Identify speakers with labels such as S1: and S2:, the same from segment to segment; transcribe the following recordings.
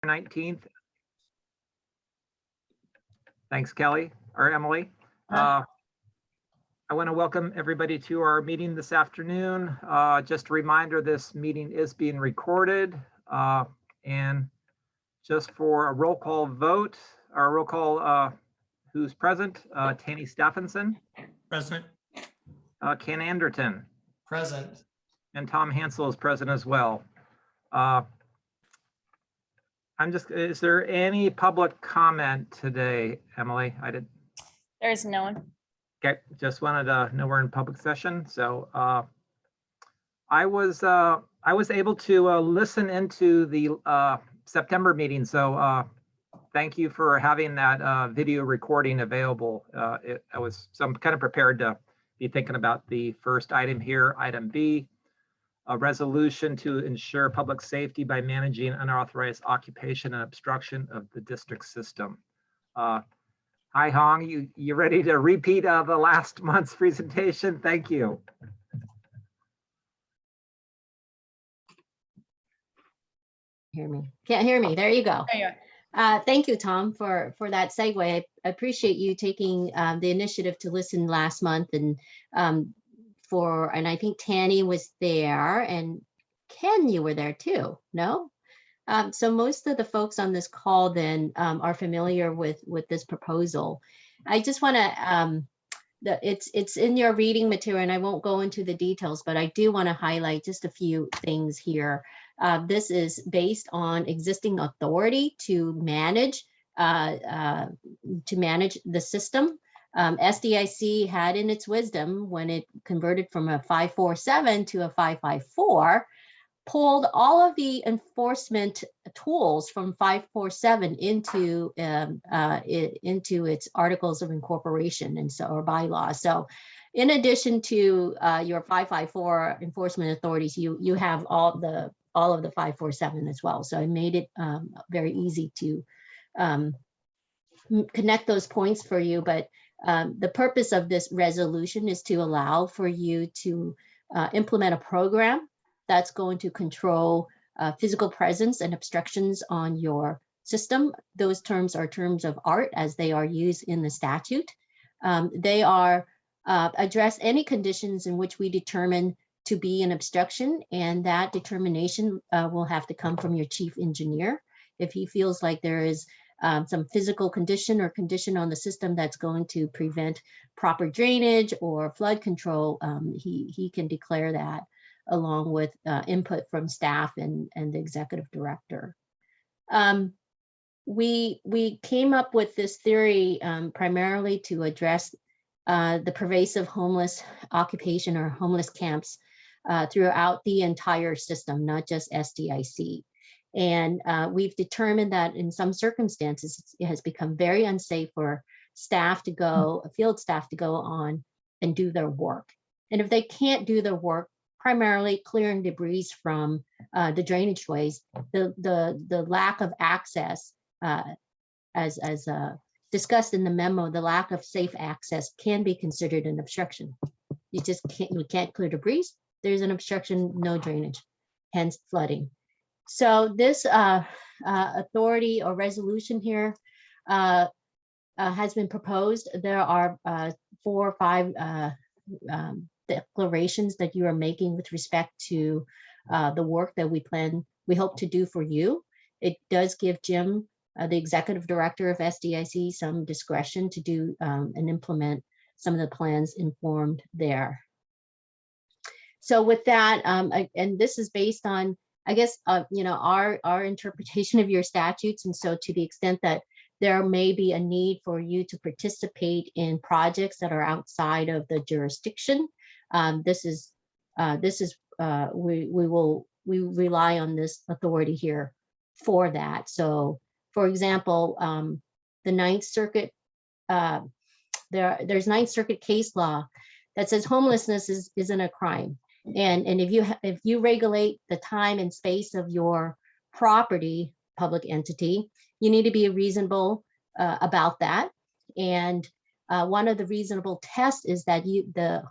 S1: 19th. Thanks, Kelly or Emily. I want to welcome everybody to our meeting this afternoon. Just a reminder, this meeting is being recorded. And just for a roll call vote, our roll call, who's present? Tanny Stephenson.
S2: Present.
S1: Ken Anderton.
S2: Present. And
S1: Tom Hansel is present as well. Is there any public comment today, Emily?
S3: There's no one.
S1: Okay, just wanted to know we're in public session. So I was able to listen into the September meeting. So thank you for having that video recording available. So I'm kind of prepared to be thinking about the first item here, item B, a resolution to ensure public safety by managing unauthorized occupation and obstruction of the district system. Hi, Hong, you ready to repeat the last month's presentation? Thank you.
S4: Hear me? Can't hear me. There you go.
S3: There you are.
S4: Thank you, Tom, for that segue. I appreciate you taking the initiative to listen last month, and I think Tanny was there, and Ken, you were there too, no? So most of the folks on this call then are familiar with this proposal. I just want to, it's in your reading material, and I won't go into the details, but I do want to highlight just a few things here. This is based on existing authority to manage the system. SDIC had in its wisdom, when it converted from a 547 to a 554, pulled all of the enforcement tools from 547 into its articles of incorporation or bylaws. So in addition to your 554 enforcement authorities, you have all of the 547 as well. So it made it very easy to connect those points for you. But the purpose of this resolution is to allow for you to implement a program that's going to control physical presence and obstructions on your system. Those terms are terms of art as they are used in the statute. They are address any conditions in which we determine to be an obstruction, and that determination will have to come from your chief engineer. If he feels like there is some physical condition or condition on the system that's going to prevent proper drainage or flood control, he can declare that, along with input from staff and the executive director. We came up with this theory primarily to address the pervasive homeless occupation or homeless camps throughout the entire system, not just SDIC. And we've determined that in some circumstances, it has become very unsafe for staff to go, field staff to go on and do their work. And if they can't do their work, primarily clearing debris from the drainage ways, the lack of access, as discussed in the memo, the lack of safe access can be considered an obstruction. You can't clear debris, there's an obstruction, no drainage, hence flooding. So this authority or resolution here has been proposed. There are 4 or 5 declarations that you are making with respect to the work that we hope to do for you. It does give Jim, the executive director of SDIC, some discretion to do and implement some of the plans informed there. So with that, and this is based on, I guess, our interpretation of your statutes. And so to the extent that there may be a need for you to participate in projects that are outside of the jurisdiction, we rely on this authority here for that. So, for example, the Ninth Circuit, there's Ninth Circuit case law that says homelessness isn't a crime, and if you regulate the time and space of your property, public entity, you need to be reasonable about that. And one of the reasonable tests is that the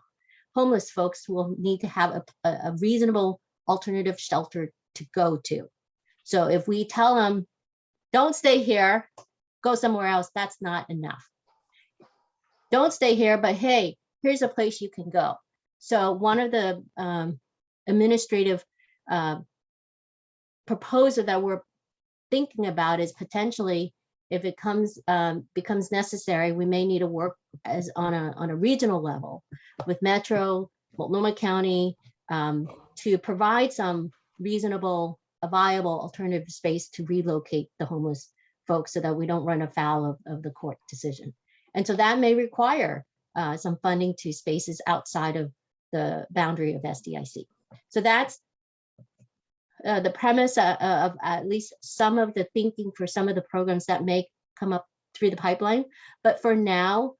S4: homeless folks will need to have a reasonable alternative shelter to go to. So if we tell them don't stay here, go somewhere else. That's not enough. Don't stay here, but hey, here's a place you can go. So one of the administrative proposal that we're thinking about is potentially, if it becomes necessary, we may need to work as on a regional level with Metro, Multnomah County, to provide some reasonable, viable alternative space to relocate the homeless folks so that we don't run afoul of the court decision. And so that may require some funding to spaces outside of the boundary of SDIC. So that's the premise of at least some of the thinking for some of the programs that may come up through the pipeline. But for now,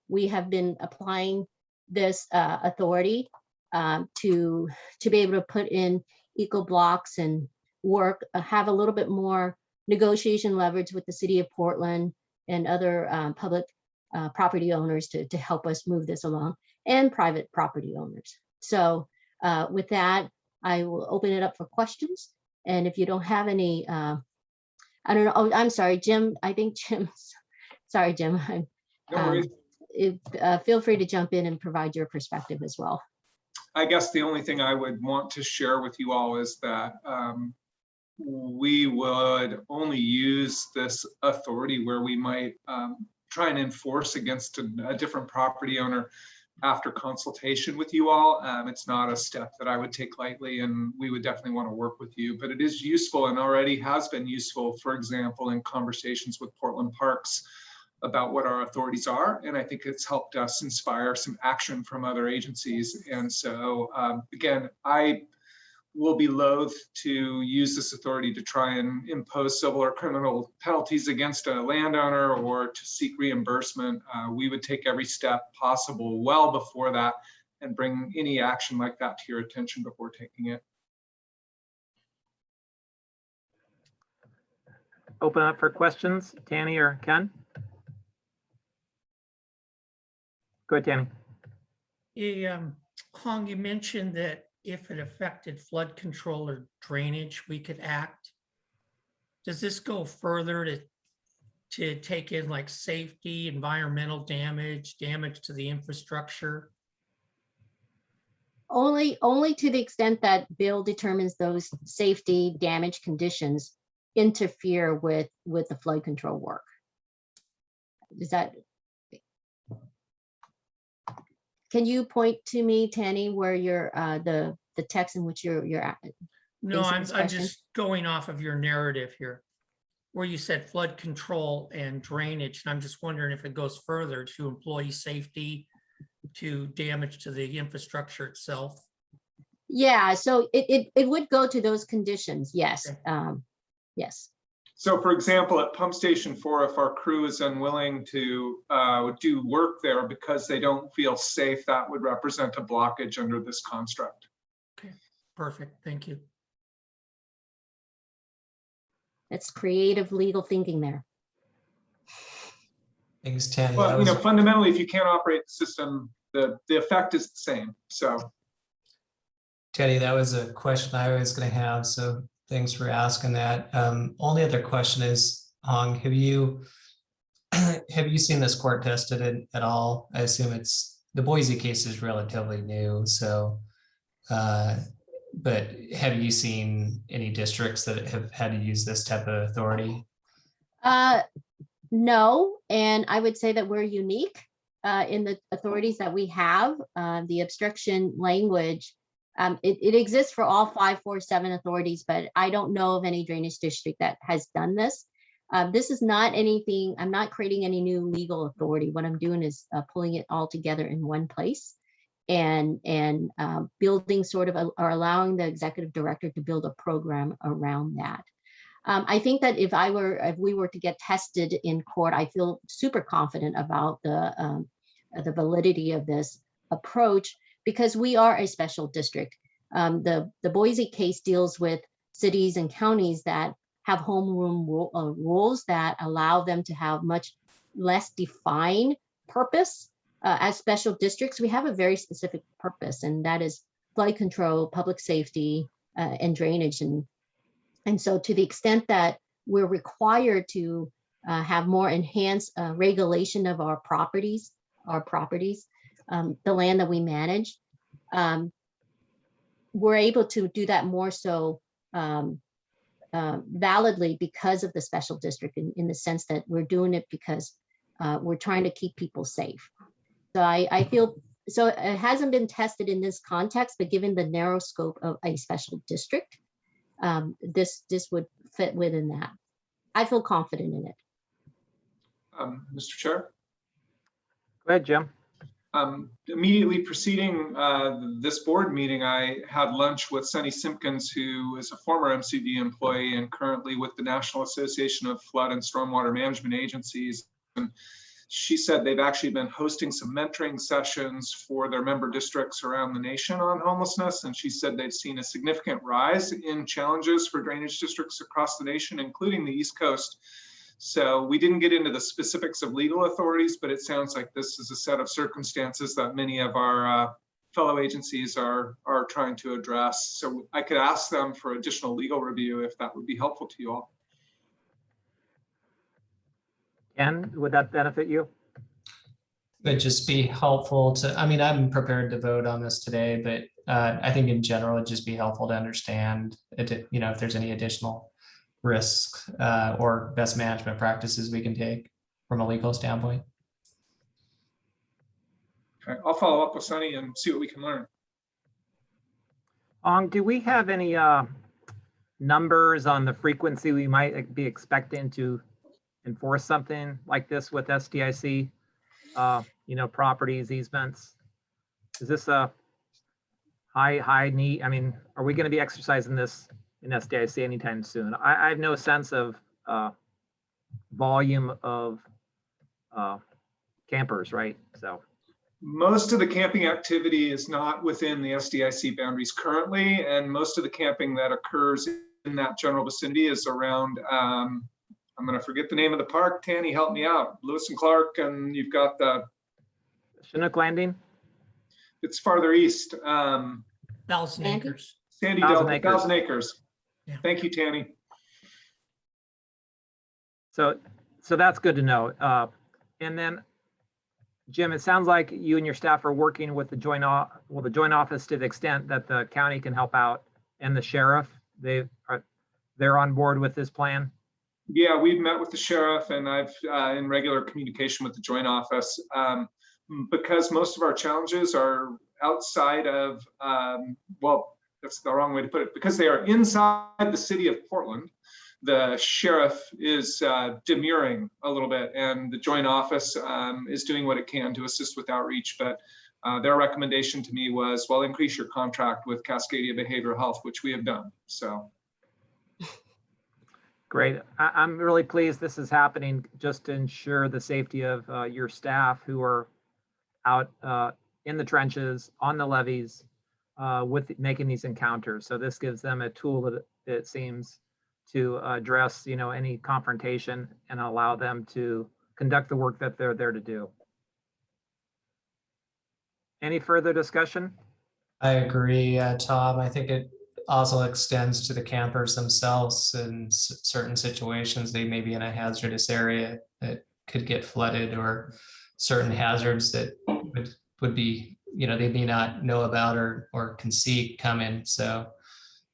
S4: we have been applying this authority to be able to put in eco blocks and work, have a little bit more negotiation leverage with the city of Portland and other public property owners to help us move this along, and private property owners. So with that, I will open it up for questions. And if you don't have any, I don't know. Oh, I'm sorry, Jim. I think Jim's, sorry, Jim.
S5: No worries.
S4: Feel free to jump in and provide your perspective as well.
S5: I guess the only thing I would want to share with you all is that we would only use this authority where we might try and enforce against a different property owner after consultation with you all. It's not a step that I would take lightly, and we would definitely want to work with you, but it is useful and already has been useful, for example, in conversations with Portland Parks about what our authorities are. And I think it's helped us inspire some action from other agencies. And so again, I will be loath to use this authority to try and impose civil or criminal penalties against a landowner or to seek reimbursement. We would take every step possible well before that and bring any action like that to your attention before taking it.
S1: Open up for questions, Tanny or Ken? Go ahead, Tanny.
S2: Hong, you mentioned that if it affected flood control or drainage, we could act. Does this go further to take in like safety, environmental damage, damage to the infrastructure?
S4: Only to the extent that Bill determines those safety damage conditions interfere with the flood control work. Is that? Can you point to me, Tanny, where you're the text in which you're at?
S2: No, I'm just going off of your narrative here, where you said flood control and drainage. And I'm just wondering if it goes further to employee safety, to damage to the infrastructure itself.
S4: Yeah, so it would go to those conditions. Yes.
S2: Okay.
S4: Yes.
S5: So for example, at Pump Station 4, if our crew is unwilling to do work there because they don't feel safe, that would represent a blockage under this construct.
S2: Okay, perfect. Thank you.
S4: It's creative legal thinking there.
S6: Thanks, Tanny.
S5: Well, fundamentally, if you can't operate the system, the effect is the same. So,
S6: Tanny, that was a question I was going to have. So thanks for asking that. Only other question is, Hong, have you seen this court tested at all? I assume it's the Boise case is relatively new. So, but have you seen any districts that have had to use this type of authority?
S4: No, and I would say that we're unique in the authorities that we have. The obstruction language, it exists for all 547 authorities, but I don't know of any drainage district that has done this. This is not anything, I'm not creating any new legal authority. What I'm doing is pulling it all together in one place and building sort of or allowing the executive director to build a program around that. I think that if we were to get tested in court, I feel super confident about the validity of this approach because we are a special district. The Boise case deals with cities and counties that have homeroom rules that allow them to have much less defined purpose. As special districts, we have a very specific purpose, and that is flood control, public safety, and drainage. And so to the extent that we're required to have more enhanced regulation of our properties, the land that we manage. We're able to do that more so validly because of the special district, in the sense that we're doing it because we're trying to keep people safe. So I feel, so it hasn't been tested in this context, but given the narrow scope of a special district, this would fit within that. I feel confident in it.
S5: Mr. Chair?
S1: Go ahead, Jim.
S5: Immediately preceding this board meeting, I had lunch with Sunny Simpkins, who is a former MCD employee and currently with the National Association of Flood and Stormwater Management Agencies. And she said they've actually been hosting some mentoring sessions for their member districts around the nation on homelessness. And she said they've seen a significant rise in challenges for drainage districts across the nation, including the East Coast. So we didn't get into the specifics of legal authorities, but it sounds like this is a set of circumstances that many of our fellow agencies are trying to address. So I could ask them for additional legal review if that would be helpful to you all.
S1: Ken, would that benefit you?
S6: It'd just be helpful to, I mean, I'm prepared to vote on this today, but I think in general, it'd just be helpful to understand, you know, if there's any additional risks or best management practices we can take from a legal standpoint.
S5: Okay, I'll follow up with Sunny and see what we can learn.
S1: Do we have any numbers on the frequency we might be expecting to enforce something like this with SDIC? You know, properties, easements. Is this a high need? I mean, are we going to be exercising this in SDIC anytime soon? I have no sense of volume of campers, right? So
S5: most of the camping activity is not within the SDIC boundaries currently, and most of the camping that occurs in that general vicinity is around, I'm going to forget the name of the park. Tanny, help me out. Lewis and Clark, and you've got the
S1: Chinook Landing.
S5: It's farther east.
S2: 1,000 acres.
S5: Sandy
S1: 1,000
S5: Delta,
S1: acres.
S5: 1,000 acres.
S2: Yeah.
S5: Thank you, Tanny.
S1: So that's good to know. And then, Jim, it sounds like you and your staff are working with the joint office to the extent that the county can help out, and the sheriff. They're on board with this plan.
S5: Yeah, we've met with the sheriff, and I've in regular communication with the joint office, because most of our challenges are outside of, well, that's the wrong way to put it, because they are inside the city of Portland. The sheriff is demurring a little bit, and the joint office is doing what it can to assist with outreach. But their recommendation to me was, well, increase your contract with Cascadia Behavioral Health, which we have done. So.
S1: Great. I'm really pleased this is happening just to ensure the safety of your staff who are out in the trenches, on the levees, with making these encounters. So this gives them a tool that it seems to address, you know, any confrontation and allow them to conduct the work that they're there to do. Any further discussion?
S6: I agree, Tom. I think it also extends to the campers themselves. In certain situations, they may be in a hazardous area that could get flooded, or certain hazards that would be, you know, they may not know about or can see coming. So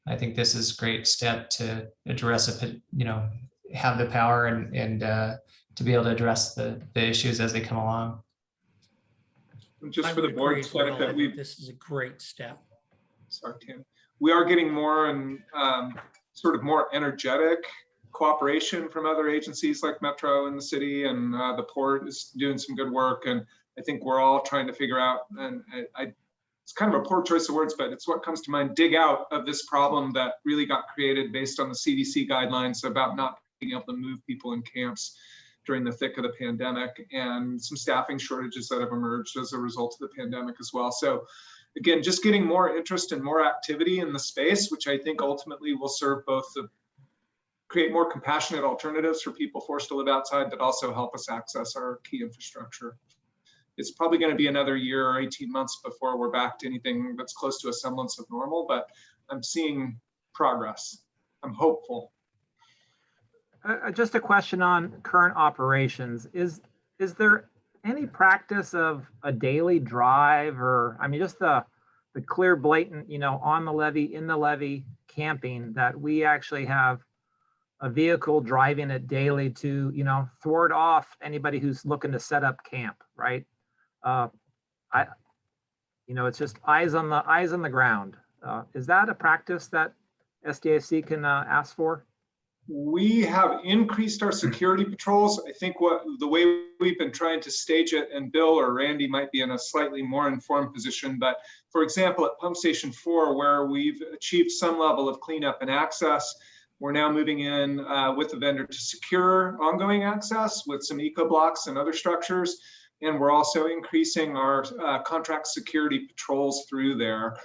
S6: I think this is a great step to address it, you know, have the power and to be able to address the issues as they come along.
S5: Just
S2: I
S5: for the
S2: would agree
S5: board's
S2: as well. I
S5: benefit,
S2: think this is a great step.
S5: Sorry, Tim. We are getting more and sort of more energetic cooperation from other agencies like Metro in the city, and the port is doing some good work. And I think we're all trying to figure out, and it's kind of a poor choice of words, but it's what comes to mind, dig out of this problem that really got created based on the CDC guidelines about not being able to move people in camps during the thick of the pandemic, and some staffing shortages that have emerged as a result of the pandemic as well. So again, just getting more interest and more activity in the space, which I think ultimately will serve both the create more compassionate alternatives for people forced to live outside, but also help us access our key infrastructure. It's probably going to be another year or 18 months before we're back to anything that's close to a semblance of normal, but I'm seeing progress. I'm hopeful.
S1: Just a question on current operations. Is there any practice of a daily drive, or, I mean, just the clear blatant, on the levee, in the levee camping, that we actually have a vehicle driving it daily to, thwart off anybody who's looking to set up camp, right? It's just eyes on the ground. Is that a practice that SDIC can ask for?
S5: We have increased our security patrols. I think the way we've been trying to stage it, and Bill or Randy might be in a slightly more informed position, but for example, at Pump Station 4, where we've achieved some level of cleanup and access, we're now moving in with the vendor to secure ongoing access with some eco blocks and other structures. And we're also increasing our contract security patrols through there.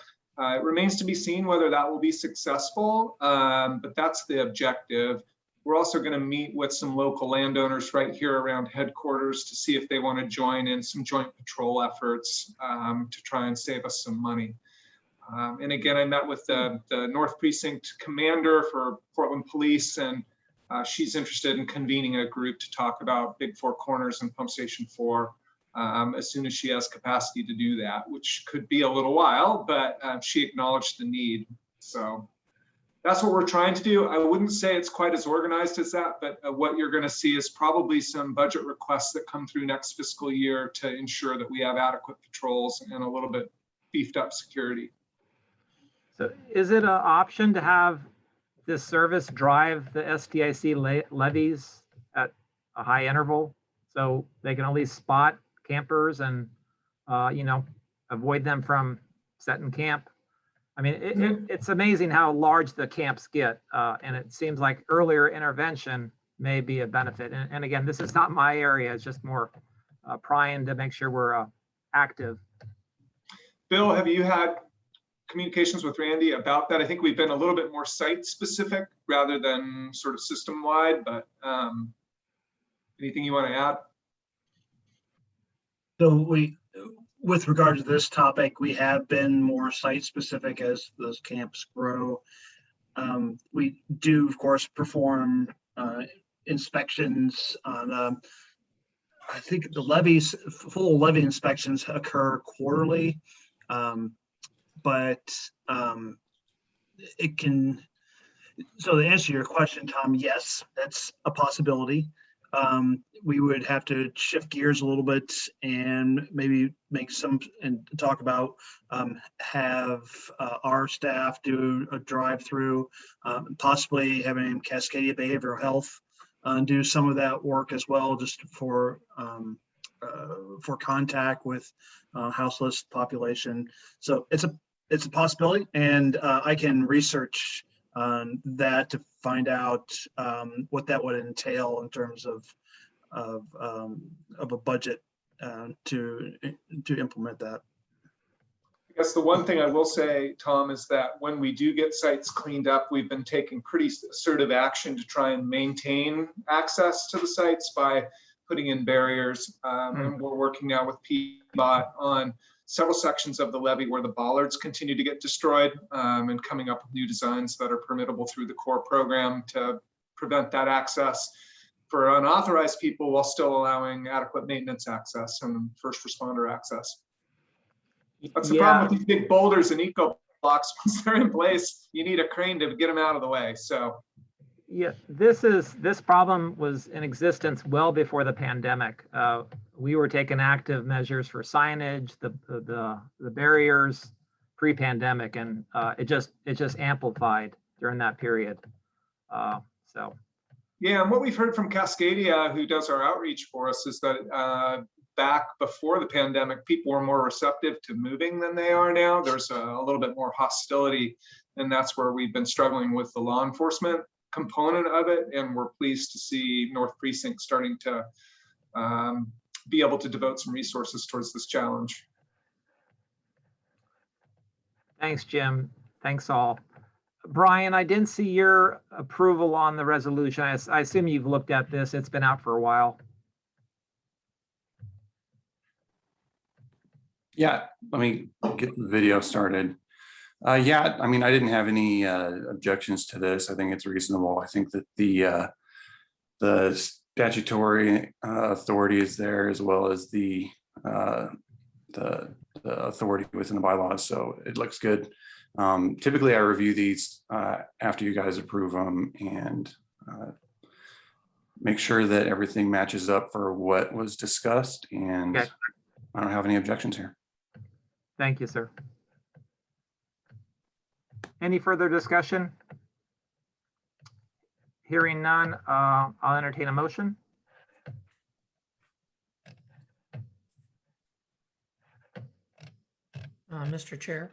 S5: It remains to be seen whether that will be successful, but that's the objective. We're also going to meet with some local landowners right here around headquarters to see if they want to join in some joint patrol efforts to try and save us some money. And again, I met with the North Precinct commander for Portland Police, and she's interested in convening a group to talk about Big Four Corners and Pump Station 4 as soon as she has capacity to do that, which could be a little while, but she acknowledged the need. So that's what we're trying to do. I wouldn't say it's quite as organized as that, but what you're going to see is probably some budget requests that come through next fiscal year to ensure that we have adequate patrols and a little bit beefed up security.
S1: So is it an option to have this service drive the SDIC levies at a high interval so they can at least spot campers and, avoid them from setting camp? I mean, it's amazing how large the camps get. And it seems like earlier intervention may be a benefit. And again, this is not my area. It's just more prying to make sure we're active.
S5: Bill, have you had communications with Randy about that? I think we've been a little bit more site specific rather than sort of system wide, but anything you want to add?
S7: So with regard to this topic, we have been more site specific as those camps grow. We do, of course, perform inspections on, I think the levees, full levee inspections occur quarterly. But it can, so to answer your question, Tom, yes, that's a possibility. We would have to shift gears a little bit and maybe make some, and talk about have our staff do a drive-through, possibly having Cascadia Behavioral Health do some of that work as well, just for contact with houseless population. So it's a possibility, and I can research that to find out what that would entail in terms of a budget to implement that.
S5: I guess the one thing I will say, Tom, is that when we do get sites cleaned up, we've been taking pretty assertive action to try and maintain access to the sites by putting in barriers. And we're working now with PBOT on several sections of the levee where the bollards continue to get destroyed, and coming up with new designs that are permittable through the core program to prevent that access for unauthorized people while still allowing adequate maintenance access and first responder access. That's the problem with these big boulders and eco blocks. Once they're in place, you need a crane to get them out of the way. So
S1: yeah, this problem was in existence well before the pandemic. We were taking active measures for signage, the barriers pre-pandemic, and it just amplified during that period. So
S5: yeah, and what we've heard from Cascadia, who does our outreach for us, is that back before the pandemic, people were more receptive to moving than they are now. There's a little bit more hostility, and that's where we've been struggling with the law enforcement component of it. And we're pleased to see North Precinct starting to be able to devote some resources towards this challenge.
S1: thanks, Jim. Thanks all. Brian, I didn't see your approval on the resolution. I assume you've looked at this. It's been out for a while.
S8: Yeah, let me get the video started. Yeah, I mean, I didn't have any objections to this. I think it's reasonable. I think that the the statutory authority is there, as well as the authority within the bylaws. So it looks good. Typically, I review these after you guys approve them and make sure that everything matches up for what was discussed. And
S1: Okay.
S8: I don't have any objections here.
S1: Thank you, sir. Any further discussion? Hearing none, I'll entertain a motion.
S2: Mr. Chair,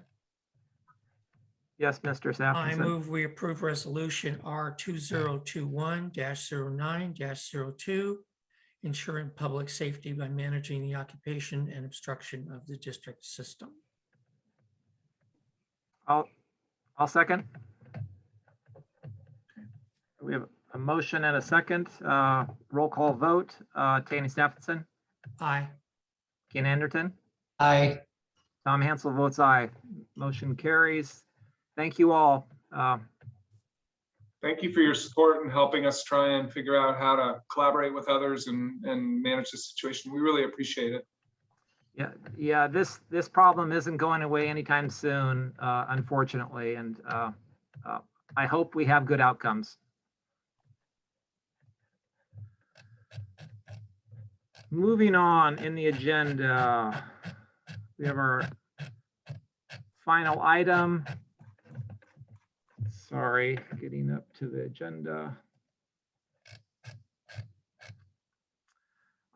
S1: Yes, Mr.
S2: I
S1: Sampson.
S2: move we approve resolution R 2021-09-02, ensuring public safety by managing the occupation and obstruction of the district system.
S1: I'll second. We have a motion and a second. Roll call vote. Tanny Stephenson,
S2: Aye.
S1: Ken Anderton,
S6: Aye.
S1: Tom Hansel votes aye. Motion carries. Thank you all.
S5: Thank you for your support and helping us try and figure out how to collaborate with others and manage the situation. We really appreciate it.
S1: Yeah. This problem isn't going away anytime soon, unfortunately, and I hope we have good outcomes. Moving on in the agenda, we have our final item. Sorry, getting up to the agenda.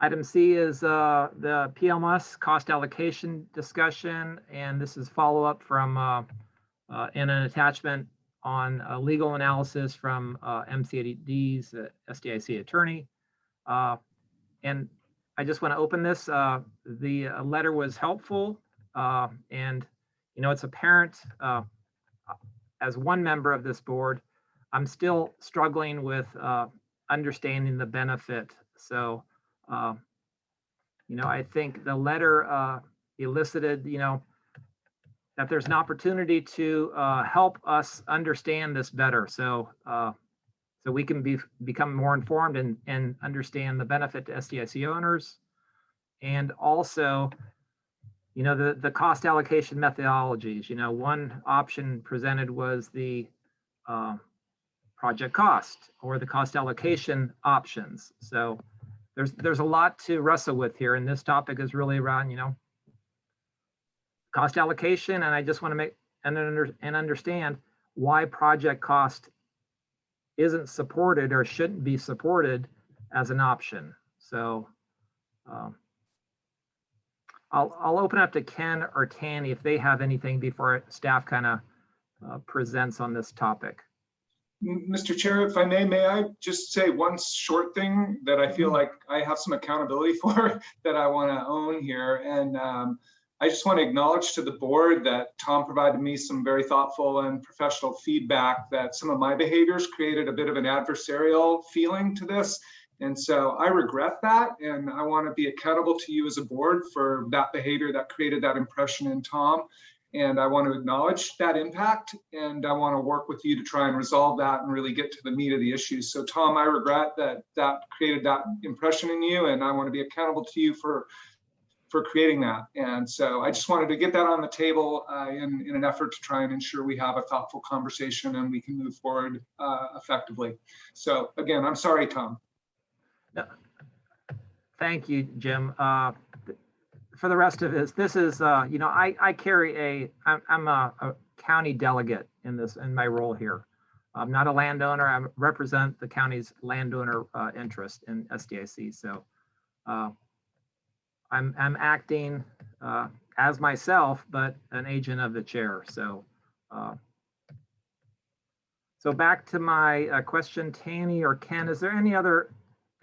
S1: Item C is the PMLS cost allocation discussion, and this is follow-up from in an attachment on a legal analysis from MCAD's SDIC attorney. And I just want to open this. The letter was helpful, and it's apparent as one member of this board, I'm still struggling with understanding the benefit. So, I think the letter elicited, that there's an opportunity to help us understand this better. So we can become more informed and understand the benefit to SDIC owners. And also, the cost allocation methodologies. One option presented was the project cost or the cost allocation options. So there's a lot to wrestle with here, and this topic is really around cost allocation. And I just want to make and understand why project cost isn't supported or shouldn't be supported as an option. So I'll open up to Ken or Tanny if they have anything before staff kind of presents on this topic.
S5: Mr. Chair, if I may I just say one short thing that I feel like I have some accountability for that I want to own here. And I just want to acknowledge to the board that Tom provided me some very thoughtful and professional feedback that some of my behaviors created a bit of an adversarial feeling to this. And so I regret that, and I want to be accountable to you as a board for that behavior that created that impression in Tom. And I want to acknowledge that impact, and I want to work with you to try and resolve that and really get to the meat of the issues. So Tom, I regret that created that impression in you, and I want to be accountable to you for creating that. And so I just wanted to get that on the table in an effort to try and ensure we have a thoughtful conversation and we can move forward effectively. So again, I'm sorry, Tom.
S1: Thank you, Jim. For the rest of this is, I carry I'm a county delegate in my role here. I'm not a landowner. I represent the county's landowner interest in SDIC. So I'm acting as myself, but an agent of the chair. So back to my question, Tanny or Ken, is there any other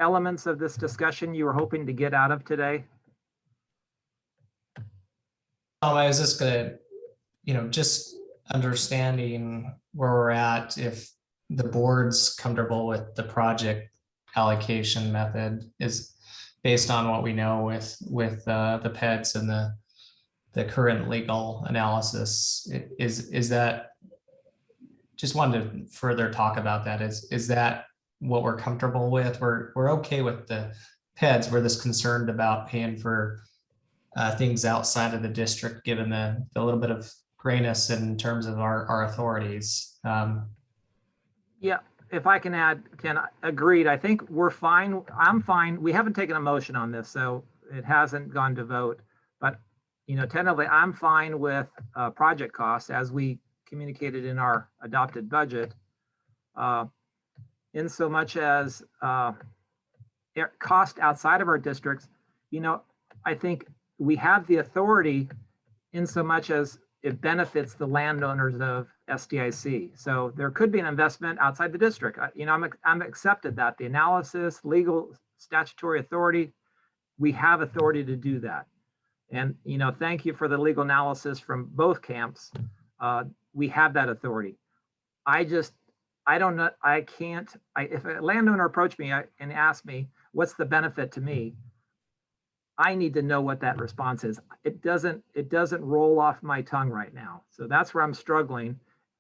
S1: elements of this discussion you were hoping to get out of today?
S6: I was just gonna, just understanding where we're at, if the board's comfortable with the project allocation method is based on what we know with the PEDs and the current legal analysis, is that, just wanted to further talk about that, is that what we're comfortable with. We're okay with the PEDs. We're just concerned about paying for things outside of the district, given the little bit of grayness in terms of our authorities.
S1: Yeah, if I can add, Ken, agreed. I think we're fine. I'm fine. We haven't taken a motion on this, so it hasn't gone to vote. But, tentatively, I'm fine with project costs as we communicated in our adopted budget. In so much as cost outside of our districts, I think we have the authority in so much as it benefits the landowners of SDIC. So there could be an investment outside the district. I'm accepted that the analysis, legal, statutory authority, we have authority to do that. And, thank you for the legal analysis from both camps. We have that authority. I don't know, if a landowner approached me and asked me, what's the benefit to me? I need to know what that response is. It doesn't roll off my tongue right now. So that's where I'm struggling.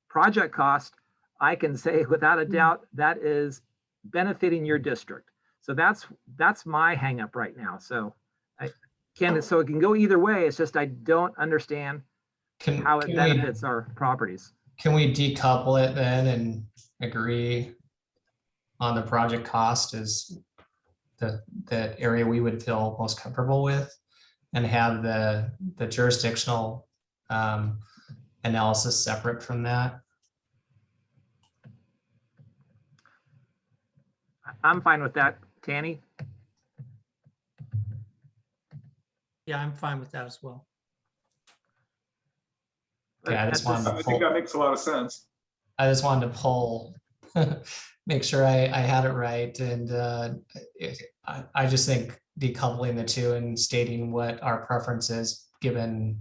S1: Project cost, I can say without a doubt, that is benefiting your district. So that's my hang up right now. So so it can go either way. It's just, I don't understand how it benefits our properties.
S6: Can we decouple it then and agree on the project cost is the area we would feel most comfortable with, and have the jurisdictional analysis separate from that?
S1: I'm fine with that, Tanny.
S2: Yeah, I'm fine with that as well.
S6: Yeah, I just wanted to
S5: I think that makes a lot of sense.
S6: I just wanted to pull, make sure I had it right. And I just think decoupling the two and stating what our preference is, given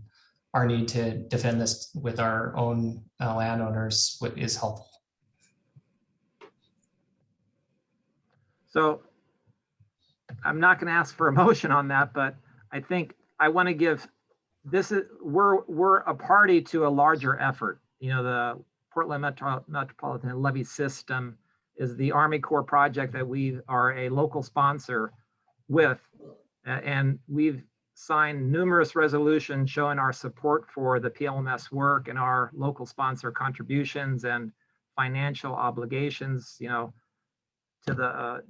S6: our need to defend this with our own landowners, is helpful.
S1: So I'm not going to ask for a motion on that, but I think I want to give we're a party to a larger effort. The Portland Metropolitan Levee System is the Army Corps project that we are a local sponsor with. And we've signed numerous resolutions showing our support for the PMLS work and our local sponsor contributions and financial obligations, to the,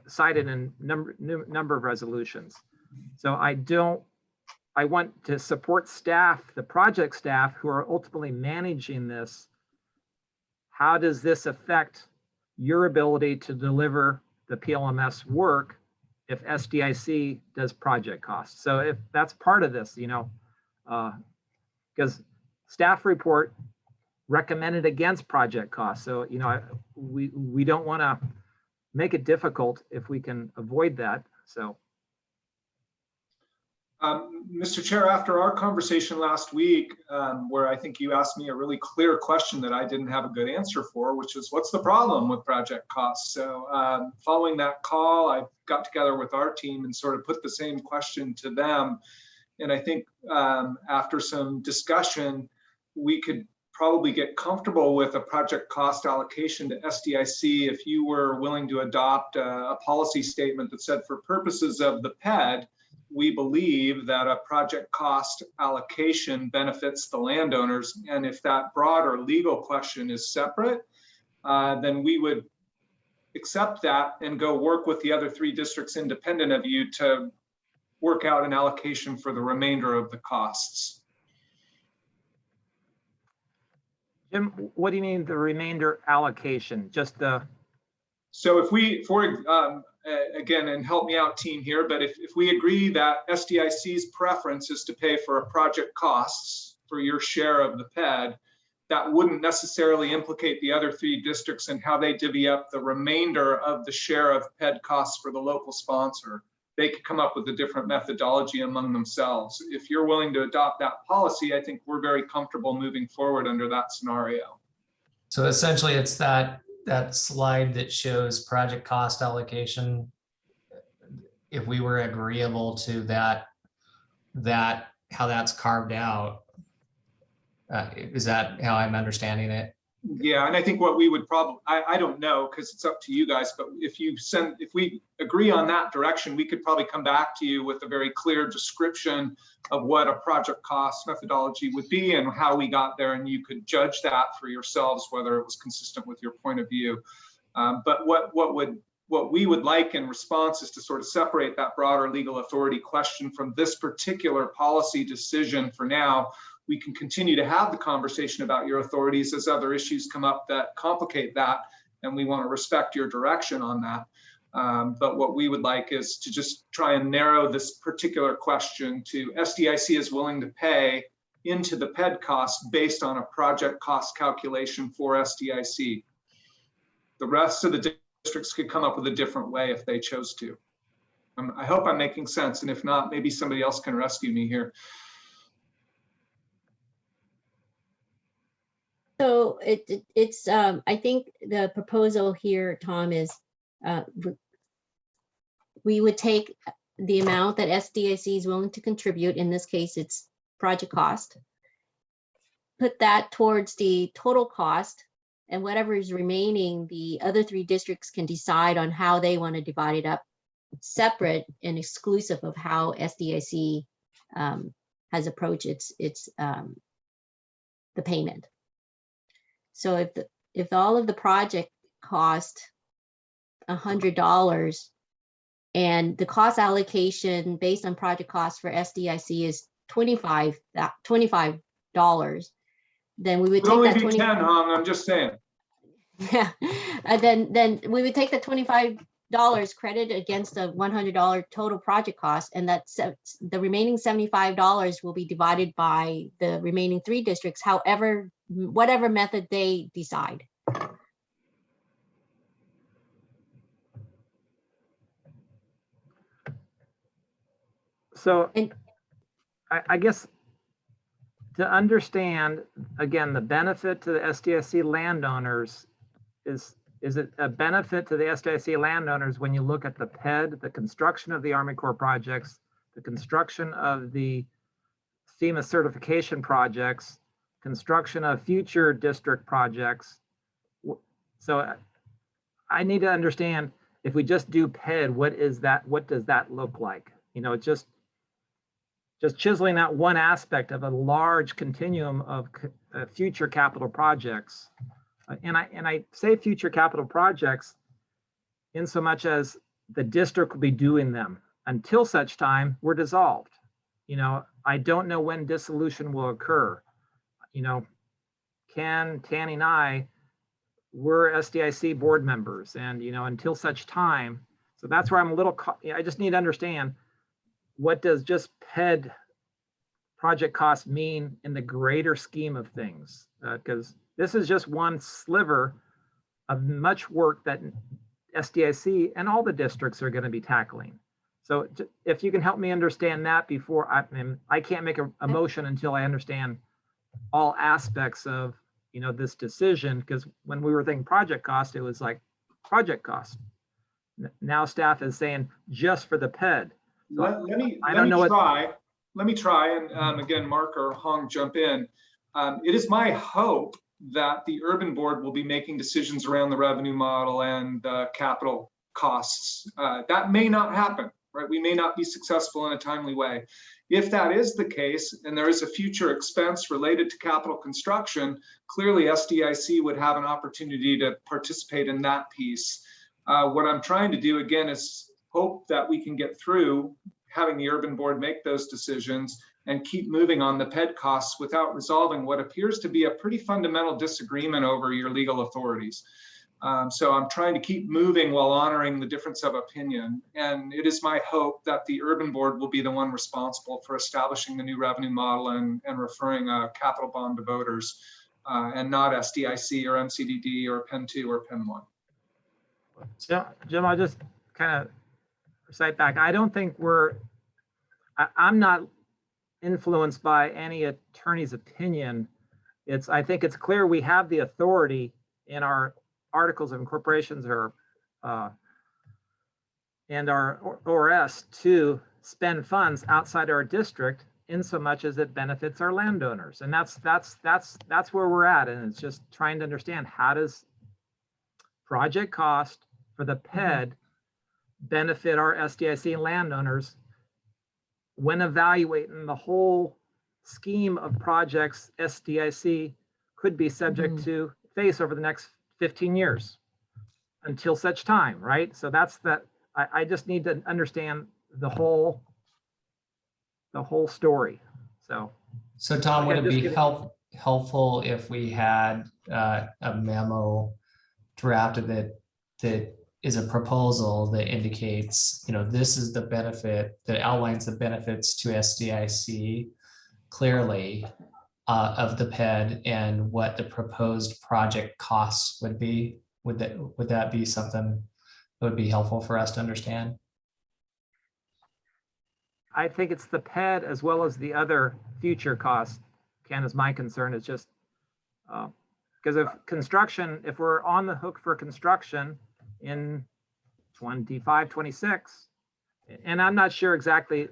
S1: cited in number of resolutions. So I want to support staff, the project staff who are ultimately managing this. How does this affect your ability to deliver the PLMS work if SDIC does project costs? So if that's part of this, because staff report recommended against project costs. So, we don't want to make it difficult if we can avoid that. So.
S5: Mr. Chair, after our conversation last week, where I think you asked me a really clear question that I didn't have a good answer for, which is what's the problem with project costs? So following that call, I got together with our team and sort of put the same question to them. And I think after some discussion, we could probably get comfortable with a project cost allocation to SDIC if you were willing to adopt a policy statement that said, for purposes of the PED, we believe that a project cost allocation benefits the landowners. And if that broader legal question is separate, then we would accept that and go work with the other 3 districts independent of you to work out an allocation for the remainder of the costs.
S1: Jim, what do you mean the remainder allocation? Just the.
S5: So if we, again, and help me out team here, but if we agree that SDIC's preference is to pay for a project costs for your share of the PED, that wouldn't necessarily implicate the other 3 districts and how they divvy up the remainder of the share of PED costs for the local sponsor. They could come up with a different methodology among themselves. If you're willing to adopt that policy, I think we're very comfortable moving forward under that scenario.
S6: So essentially it's that slide that shows project cost allocation. If we were agreeable to that how that's carved out, is that how I'm understanding it?
S5: Yeah, and I think what we would probably, I don't know, because it's up to you guys, but if we agree on that direction, we could probably come back to you with a very clear description of what a project cost methodology would be and how we got there, and you could judge that for yourselves, whether it was consistent with your point of view. But what we would like in response is to sort of separate that broader legal authority question from this particular policy decision for now. We can continue to have the conversation about your authorities as other issues come up that complicate that, and we want to respect your direction on that. But what we would like is to just try and narrow this particular question to SDIC is willing to pay into the PED cost based on a project cost calculation for SDIC. The rest of the districts could come up with a different way if they chose to. I hope I'm making sense, and if not, maybe somebody else can rescue me here.
S4: So it's I think the proposal here, Tom, is we would take the amount that SDIC is willing to contribute. In this case, it's project cost. Put that towards the total cost, and whatever is remaining, the other three districts can decide on how they want to divide it up, separate and exclusive of how SDIC has approached its the payment. So if all of the project cost $100 and the cost allocation based on project cost for SDIC is $25, then we would
S5: It would
S4: take
S5: only
S4: that
S5: be 10, Hong, I'm just saying.
S4: Yeah, and then we would take the $25 credit against the $100 total project cost, and that's the remaining $75 will be divided by the remaining three districts, whatever method they decide.
S1: So
S4: And-
S1: I guess to understand, again, the benefit to the SDIC landowners is it a benefit to the SDIC landowners when you look at the PED, the construction of the Army Corps projects, the construction of the FEMA certification projects, construction of future district projects? So I need to understand, if we just do PED, what is that? What does that look like? You know, just chiseling out one aspect of a large continuum of future capital projects. And I say future capital projects in so much as the district will be doing them until such time we're dissolved. You know, I don't know when dissolution will occur. You know, Ken, Tanny, and I were SDIC board members, and, you know, until such time. So that's where I'm a little, I just need to understand, what does just PED project cost mean in the greater scheme of things? Because this is just one sliver of much work that SDIC and all the districts are going to be tackling. So if you can help me understand that before I can't make a motion until I understand all aspects of, you know, this decision, because when we were thinking project cost, it was like project cost. Now staff is saying just for the PED. So
S5: Let me try, and again, Mark or Hong jump in. It is my hope that the urban board will be making decisions around the revenue model and capital costs. That may not happen, right? We may not be successful in a timely way. If that is the case, and there is a future expense related to capital construction, clearly SDIC would have an opportunity to participate in that piece. What I'm trying to do, again, is hope that we can get through having the urban board make those decisions and keep moving on the PED costs without resolving what appears to be a pretty fundamental disagreement over your legal authorities. So I'm trying to keep moving while honoring the difference of opinion. And it is my hope that the urban board will be the one responsible for establishing the new revenue model and referring a capital bond to voters, and not SDIC or MCDD or Pen 2 or Pen 1.
S1: So, Jim, I'll just kind of cite back. I don't think I'm not influenced by any attorney's opinion. I think it's clear we have the authority in our articles of incorporations or and our ORS to spend funds outside our district in so much as it benefits our landowners. And that's where we're at. And it's just trying to understand, how does project cost for the PED benefit our SDIC and landowners when evaluating the whole scheme of projects SDIC could be subject to face over the next 15 years until such time, right? So that's that. I just need to understand the whole story. So
S6: Tom, would
S1: Okay,
S6: it
S1: just
S6: be
S1: kidding.
S6: helpful if we had a memo drafted that is a proposal that indicates, this is the benefit, that outlines the benefits to SDIC clearly of the PED and what the proposed project costs would be? Would that be something that would be helpful for us to understand?
S1: I think it's the PED as well as the other future costs. Ken, is my concern is just because of construction, if we're on the hook for construction in 25, 26, and I'm not sure exactly,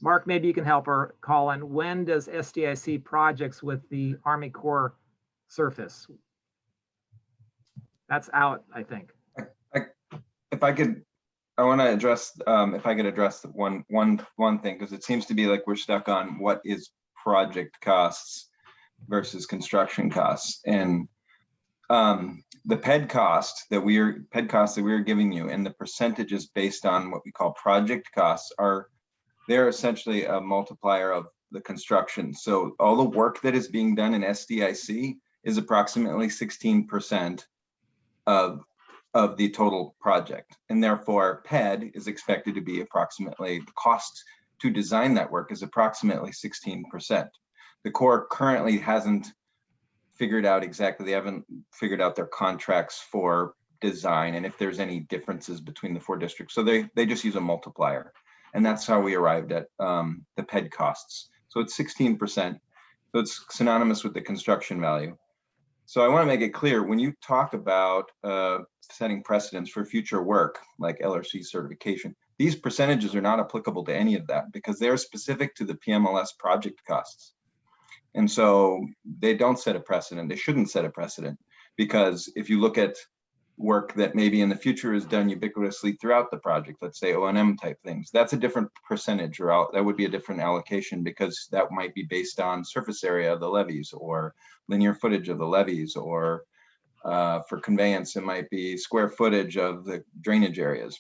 S1: Mark, maybe you can help, or Colin, when does SDIC projects with the Army Corps surface? That's out, I think.
S9: If I could, I want to address, if I could address one thing, because it seems to be like we're stuck on what is project costs versus construction costs. And the PED cost that we are giving you, and the percentages based on what we call project costs, they're essentially a multiplier of the construction. So all the work that is being done in SDIC is approximately 16% of the total project. And therefore PED is expected to be approximately, the cost to design that work is approximately 16%. The Corps currently hasn't figured out exactly, they haven't figured out their contracts for design and if there's any differences between the 4 districts. So they just use a multiplier. And that's how we arrived at the PED costs. So it's 16%. So it's synonymous with the construction value. So I want to make it clear, when you talk about setting precedents for future work, like LRC certification, these percentages are not applicable to any of that because they're specific to the PMLS project costs. And so they don't set a precedent. They shouldn't set a precedent, because if you look at work that maybe in the future is done ubiquitously throughout the project, let's say O&M type things, that's a different percentage, or that would be a different allocation, because that might be based on surface area of the levees or linear footage of the levees, or for conveyance, it might be square footage of the drainage areas.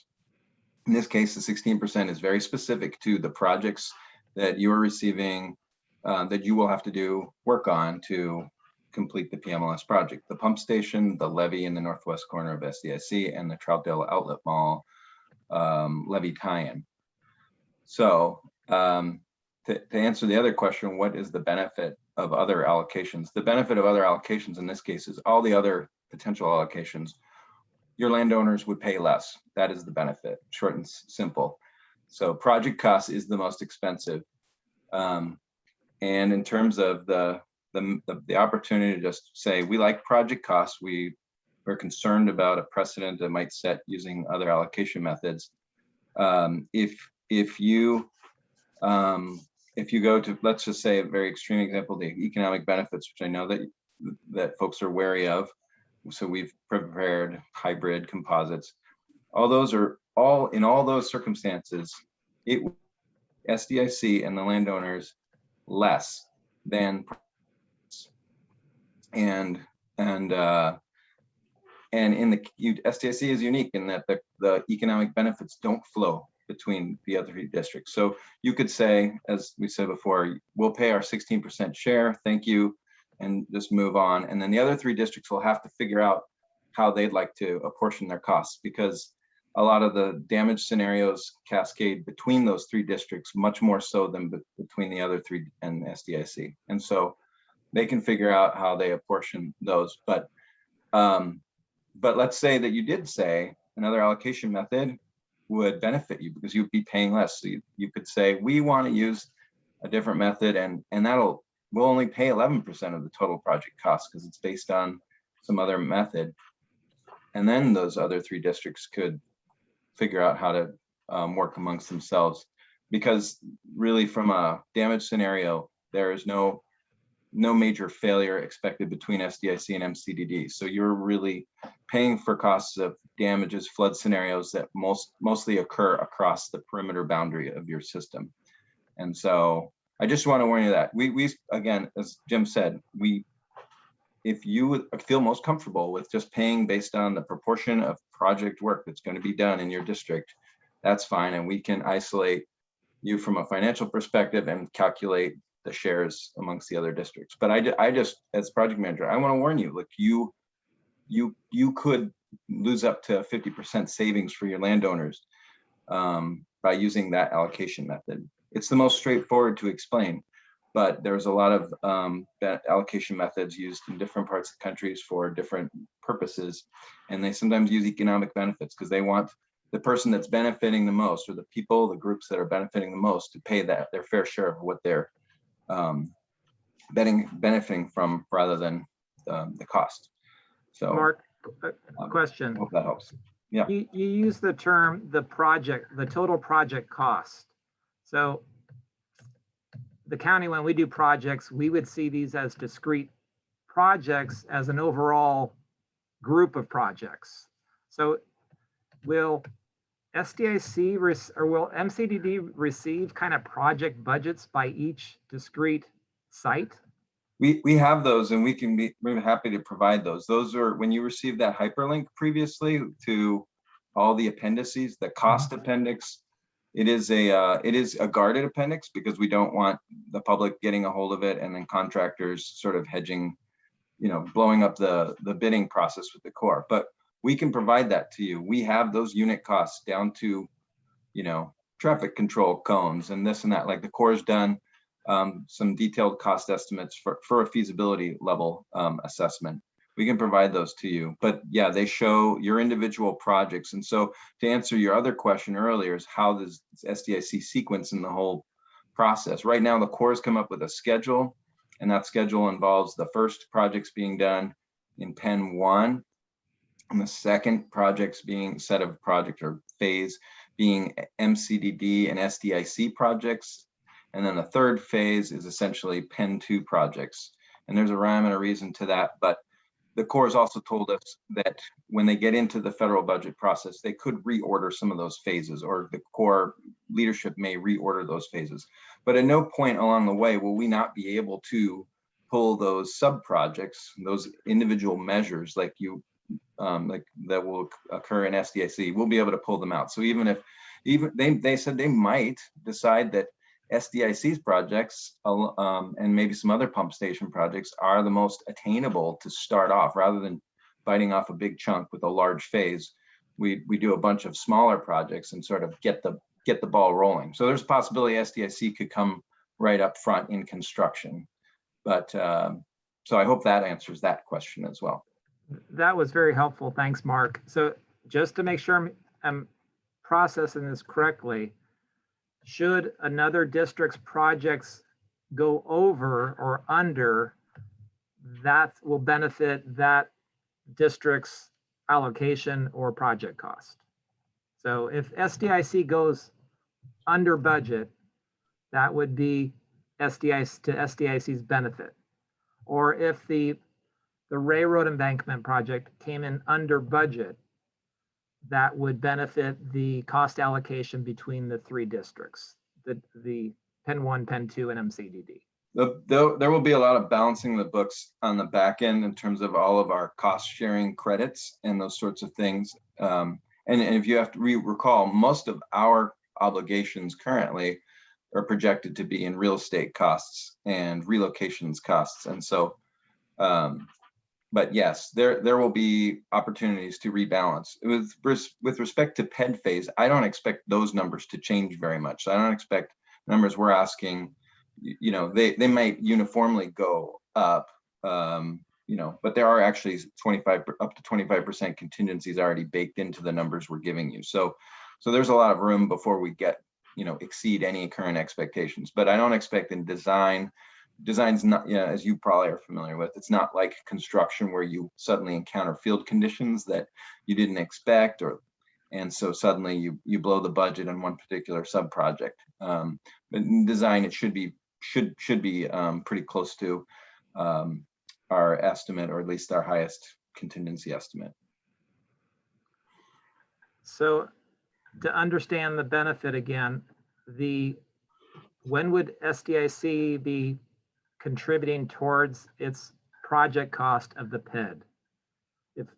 S9: In this case, the 16% is very specific to the projects that you are receiving, that you will have to do work on to complete the PMLS project. The pump station, the levee in the northwest corner of SDIC, and the Troutdale Outlet Mall levee tie-in. So to answer the other question, what is the benefit of other allocations? The benefit of other allocations in this case is all the other potential allocations, your landowners would pay less. That is the benefit, short and simple. So project cost is the most expensive. And in terms of the opportunity to just say, we like project costs, we're concerned about a precedent that might set using other allocation methods. If you go to, let's just say a very extreme example, the economic benefits, which I know that folks are wary of. So we've prepared hybrid composites. All those are in all those circumstances, SDIC and the landowners less than, and in the SDIC is unique in that the economic benefits don't flow between the other 3 districts. So you could say, as we said before, we'll pay our 16% share, thank you, and just move on. And then the other 3 districts will have to figure out how they'd like to apportion their costs, because a lot of the damage scenarios cascade between those 3 districts, much more so than between the other 3 and SDIC. And so they can figure out how they apportion those. But let's say that you did say another allocation method would benefit you because you'd be paying less. So you could say, we want to use a different method, and we'll only pay 11% of the total project cost because it's based on some other method. And then those other 3 districts could figure out how to work amongst themselves. because really from a damage scenario, there is no major failure expected between SDIC and MCDD. So you're really paying for costs of damages, flood scenarios that mostly occur across the perimeter boundary of your system. And so I just want to warn you that we again, as Jim said, if you would feel most comfortable with just paying based on the proportion of project work that's going to be done in your district, that's fine. And we can isolate you from a financial perspective and calculate the shares amongst the other districts. But I just, as project manager, I want to warn you, look, you could lose up to 50% savings for your landowners by using that allocation method. It's the most straightforward to explain, but there's a lot of allocation methods used in different parts of the countries for different purposes. And they sometimes use economic benefits because they want the person that's benefiting the most, or the groups that are benefiting the most, to pay their fair share of what they're benefiting from, rather than the cost. So
S1: Mark, question.
S9: hope that helps. Yeah.
S1: You use the term, the total project cost. So the county, when we do projects, we would see these as discrete projects as an overall group of projects. So will SDIC or will MCDD receive kind of project budgets by each discrete site?
S9: We have those, and we're happy to provide those. Those are, when you received that hyperlink previously to all the appendices, the cost appendix, it is a guarded appendix because we don't want the public getting a hold of it and then contractors sort of hedging, blowing up the bidding process with the Corps. But we can provide that to you. We have those unit costs down to, traffic control cones and this and that. Like the Corps has done some detailed cost estimates for a feasibility level assessment. We can provide those to you. But yeah, they show your individual projects. And so to answer your other question earlier is how does SDIC sequence in the whole process? Right now, the Corps has come up with a schedule, and that schedule involves the first projects being done in Pen 1, and the second set of project or phase being MCDD and SDIC projects. And then the third phase is essentially Pen 2 projects. And there's a rhyme and a reason to that. But the Corps has also told us that when they get into the federal budget process, they could reorder some of those phases, or the Corps leadership may reorder those phases. But at no point along the way will we not be able to pull those sub projects, those individual measures like that will occur in SDIC. We'll be able to pull them out. So even they said they might decide that SDIC's projects and maybe some other pump station projects are the most attainable to start off, rather than biting off a big chunk with a large phase. We do a bunch of smaller projects and sort of get the ball rolling. So there's a possibility SDIC could come right up front in construction. But so I hope that answers that question as well.
S1: That was very helpful. Thanks, Mark. So just to make sure I'm processing this correctly, should another district's projects go over or under, that will benefit that district's allocation or project cost. So if SDIC goes under budget, that would be SDIC to SDIC's benefit. Or if the railroad embankment project came in under budget, that would benefit the cost allocation between the three districts, the Pen 1, Pen 2, and MCDD.
S9: There will be a lot of balancing the books on the back end in terms of all of our cost sharing credits and those sorts of things. And if you have to recall, most of our obligations currently are projected to be in real estate costs and relocations costs. And so, but yes, there will be opportunities to rebalance. With respect to PED phase, I don't expect those numbers to change very much. So I don't expect numbers we're asking, they might uniformly go up, but there are actually up to 25% contingencies already baked into the numbers we're giving you. So there's a lot of room before we exceed any current expectations. But I don't expect in design's not, as you probably are familiar with, it's not like construction where you suddenly encounter field conditions that you didn't expect, or And so suddenly you blow the budget on one particular sub-project. But in design, it should be pretty close to our estimate, or at least our highest contingency estimate.
S1: So to understand the benefit again, when would SDIC be contributing towards its project cost of the PED?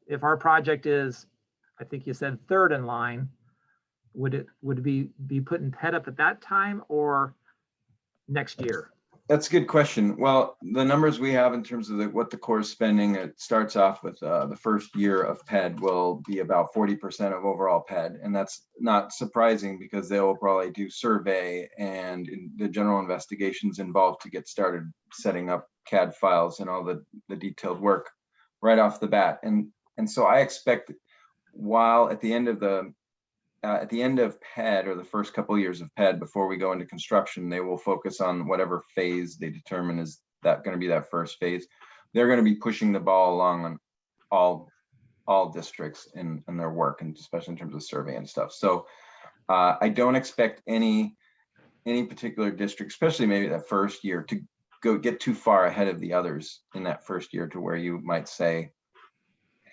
S1: If our project is, I think you said third in line, would it be putting PED up at that time or next year?
S9: That's a good question. Well, the numbers we have in terms of what the Corps is spending, it starts off with the first year of PED will be about 40% of overall PED. And that's not surprising because they will probably do survey and the general investigations involved to get started setting up CAD files and all the detailed work right off the bat. And so I expect, while at the end of PED, or the first couple of years of PED before we go into construction, they will focus on whatever phase they determine is that going to be that first phase. They're going to be pushing the ball along on all districts in their work, and especially in terms of survey and stuff. So I don't expect any particular district, especially maybe that first year, to get too far ahead of the others in that first year to where you might say,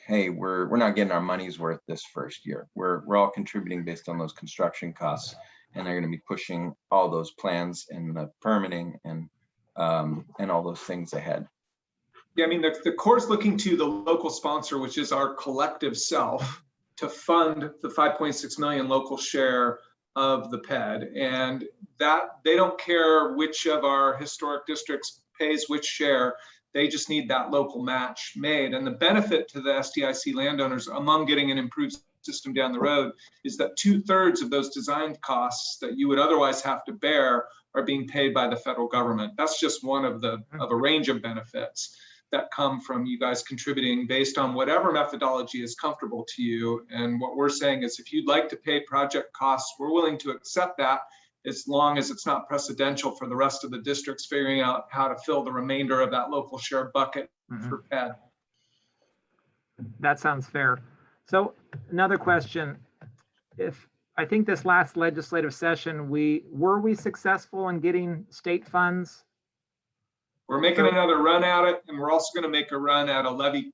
S9: hey, we're not getting our money's worth this first year. We're all contributing based on those construction costs, and they're going to be pushing all those plans and the permitting and all those things ahead.
S5: Yeah, I mean, the Corps is looking to the local sponsor, which is our collective self, to fund the 5.6 million local share of the PED, and that they don't care which of our historic districts pays which share. They just need that local match made. And the benefit to the SDIC landowners, among getting an improved system down the road, is that 2/3 of those design costs that you would otherwise have to bear are being paid by the federal government. That's just one of a range of benefits that come from you guys contributing based on whatever methodology is comfortable to you. And what we're saying is, if you'd like to pay project costs, we're willing to accept that, as long as it's not precedential for the rest of the districts figuring out how to fill the remainder of that local share bucket for PED.
S1: That sounds fair. So another question, I think this last legislative session, were we successful in getting state funds?
S5: We're making another run at it, and we're also going to make a run at a levy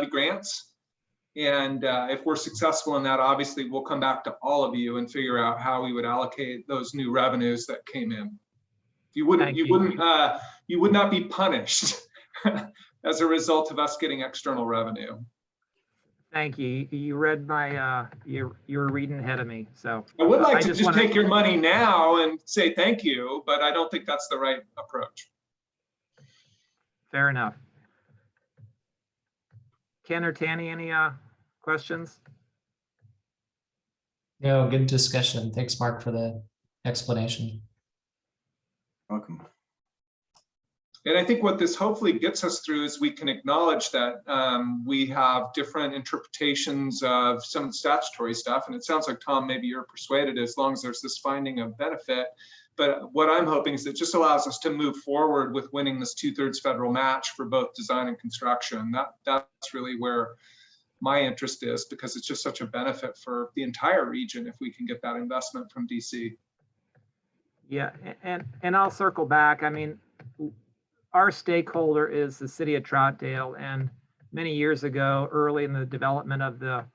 S5: grants. And if we're successful in that, obviously we'll come back to all of you and figure out how we would allocate those new revenues that came in. You would not be punished as a result of us getting external revenue.
S1: Thank you. You read my, you were reading ahead of me. So
S5: I would like to just take your money now and say thank you, but I don't think that's the right approach.
S1: Fair enough. Ken or Tanny, any questions?
S6: No, good discussion. Thanks, Mark, for the explanation.
S9: Welcome.
S5: And I think what this hopefully gets us through is we can acknowledge that we have different interpretations of some statutory stuff. And it sounds like, Tom, maybe you're persuaded as long as there's this finding of benefit. But what I'm hoping is it just allows us to move forward with winning this 2/3 federal match for both design and construction. That's really where my interest is, because it's just such a benefit for the entire region if we can get that investment from DC.
S1: Yeah, and I'll circle back. I mean, our stakeholder is the city of Troutdale, and many years ago, early in the development of the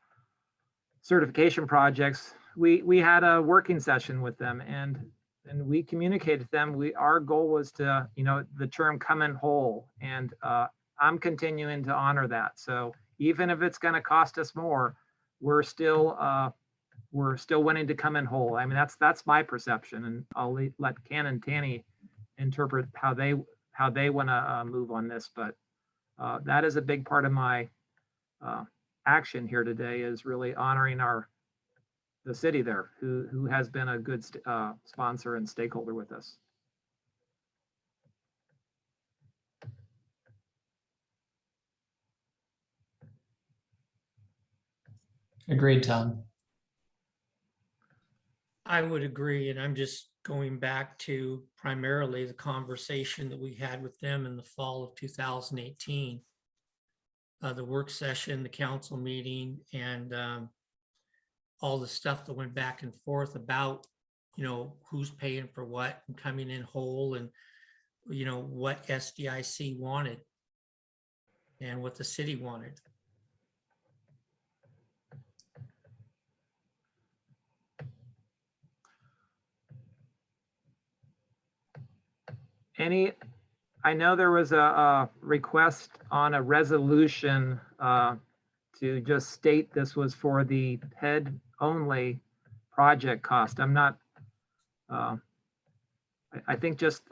S1: certification projects, we had a working session with them, and we communicated to them. Our goal was to, the term come in whole, and I'm continuing to honor that. So even if it's going to cost us more, we're still wanting to come in whole. I mean, that's my perception, and I'll let Ken and Tanny interpret how they want to move on this. But that is a big part of my action here today, is really honoring the city there, who has been a good sponsor and stakeholder with us.
S6: Agreed, Tom.
S2: I would agree, and I'm just going back to primarily the conversation that we had with them in the fall of 2018. The work session, the council meeting, and all the stuff that went back and forth about, who's paying for what and coming in whole, and, what SDIC wanted and what the city wanted.
S1: I know there was a request on a resolution to just state this was for the PED only project cost. I'm not, I think just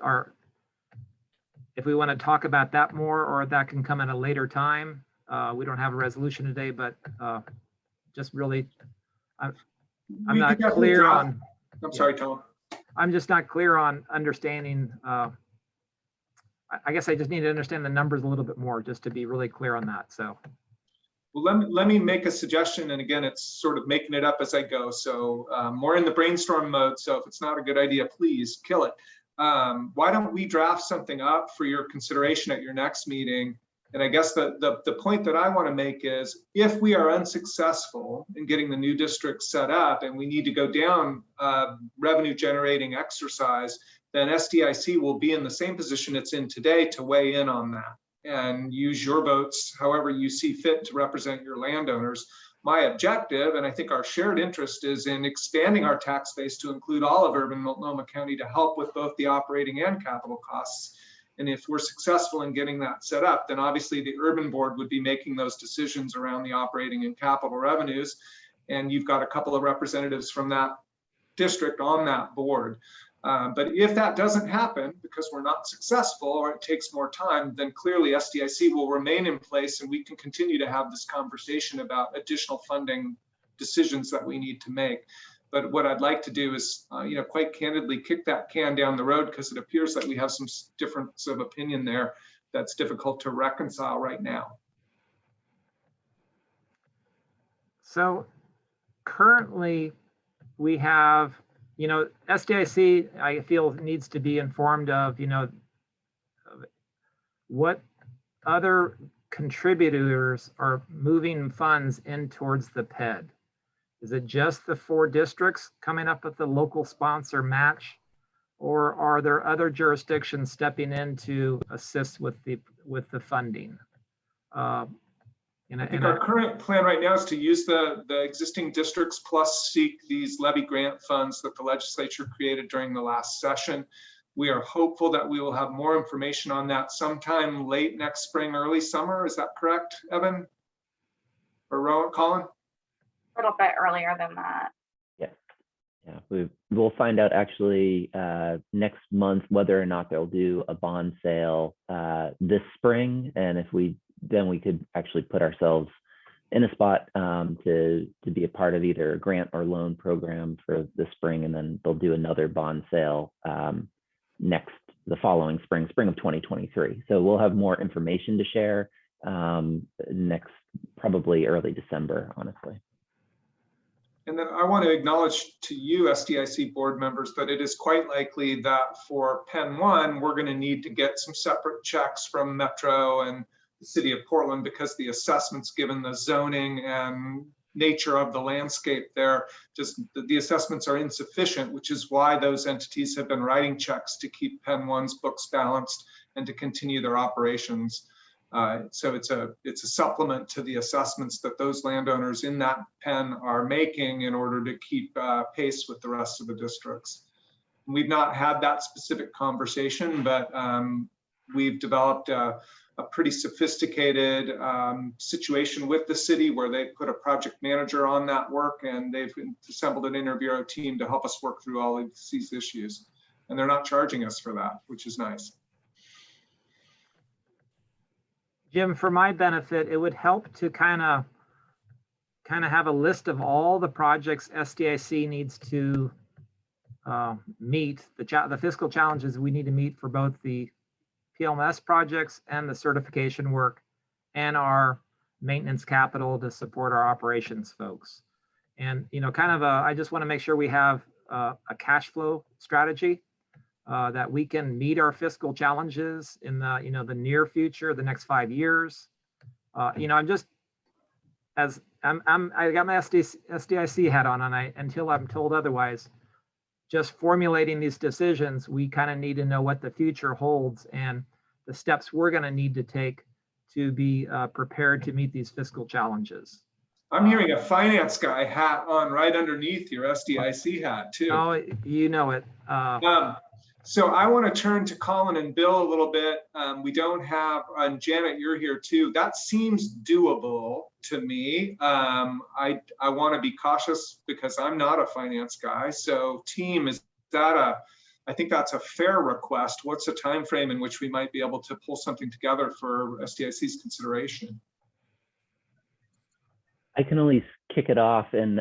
S1: if we want to talk about that more, or that can come at a later time. We don't have a resolution today, but just really, I'm
S5: We
S1: not
S5: could definitely
S1: clear
S5: draft-
S1: on,
S5: I'm sorry, Tom.
S1: I'm just not clear on understanding. I guess I just need to understand the numbers a little bit more, just to be really clear on that, so.
S5: Well, let me make a suggestion, and again, it's sort of making it up as I go. So more in the brainstorm mode. So if it's not a good idea, please kill it. Why don't we draft something up for your consideration at your next meeting? And I guess the point that I want to make is, if we are unsuccessful in getting the new district set up and we need to go down revenue generating exercise, then SDIC will be in the same position it's in today to weigh in on that and use your votes however you see fit to represent your landowners. My objective, and I think our shared interest, is in expanding our tax base to include all of urban Multnomah County to help with both the operating and capital costs. And if we're successful in getting that set up, then obviously the urban board would be making those decisions around the operating and capital revenues. And you've got a couple of representatives from that district on that board. But if that doesn't happen because we're not successful, or it takes more time, then clearly SDIC will remain in place, and we can continue to have this conversation about additional funding decisions that we need to make. But what I'd like to do is, quite candidly, kick that can down the road, because it appears that we have some difference of opinion there that's difficult to reconcile right now.
S1: So currently we have, SDIC, I feel, needs to be informed of, what other contributors are moving funds in towards the PED. Is it just the 4 districts coming up with the local sponsor match? Or are there other jurisdictions stepping in to assist with the funding?
S5: I think our current plan right now is to use the existing districts plus seek these levy grant funds that the legislature created during the last session. We are hopeful that we will have more information on that sometime late next spring, early summer. Is that correct, Evan? Or Colin?
S10: A little bit earlier than that.
S11: Yeah, we'll find out actually next month whether or not they'll do a bond sale this spring, and if then we could actually put ourselves in a spot to be a part of either a grant or loan program for the spring, and then they'll do another bond sale the following spring of 2023. So we'll have more information to share next, probably early December, honestly.
S5: And then I want to acknowledge to you, SDIC board members, that it is quite likely that for Pen 1, we're going to need to get some separate checks from Metro and the city of Portland, because the assessments, given the zoning and nature of the landscape there, just the assessments are insufficient, which is why those entities have been writing checks to keep Pen 1's books balanced and to continue their operations. So it's a supplement to the assessments that those landowners in that pen are making in order to keep pace with the rest of the districts. We've not had that specific conversation, but we've developed a pretty sophisticated situation with the city where they put a project manager on that work, and they've assembled an interbureau team to help us work through all of these issues. And they're not charging us for that, which is nice.
S1: Jim, for my benefit, it would help to kind of have a list of all the projects SDIC needs to meet, the fiscal challenges we need to meet for both the PMLS projects and the certification work and our maintenance capital to support our operations folks. And, I just want to make sure we have a cash flow strategy that we can meet our fiscal challenges in the, the near future, the next 5 years. I'm just, as I got my SDIC hat on, and until I'm told otherwise, just formulating these decisions, we kind of need to know what the future holds and the steps we're going to need to take to be prepared to meet these fiscal challenges.
S5: I'm hearing a finance guy hat on right underneath your SDIC hat too.
S1: Oh, you know it.
S5: So I want to turn to Colin and Bill a little bit. We don't have, and Janet, you're here too. That seems doable to me. I want to be cautious because I'm not a finance guy. So team, is that I think that's a fair request. What's a time frame in which we might be able to pull something together for SDIC's consideration?
S11: I can only kick it off and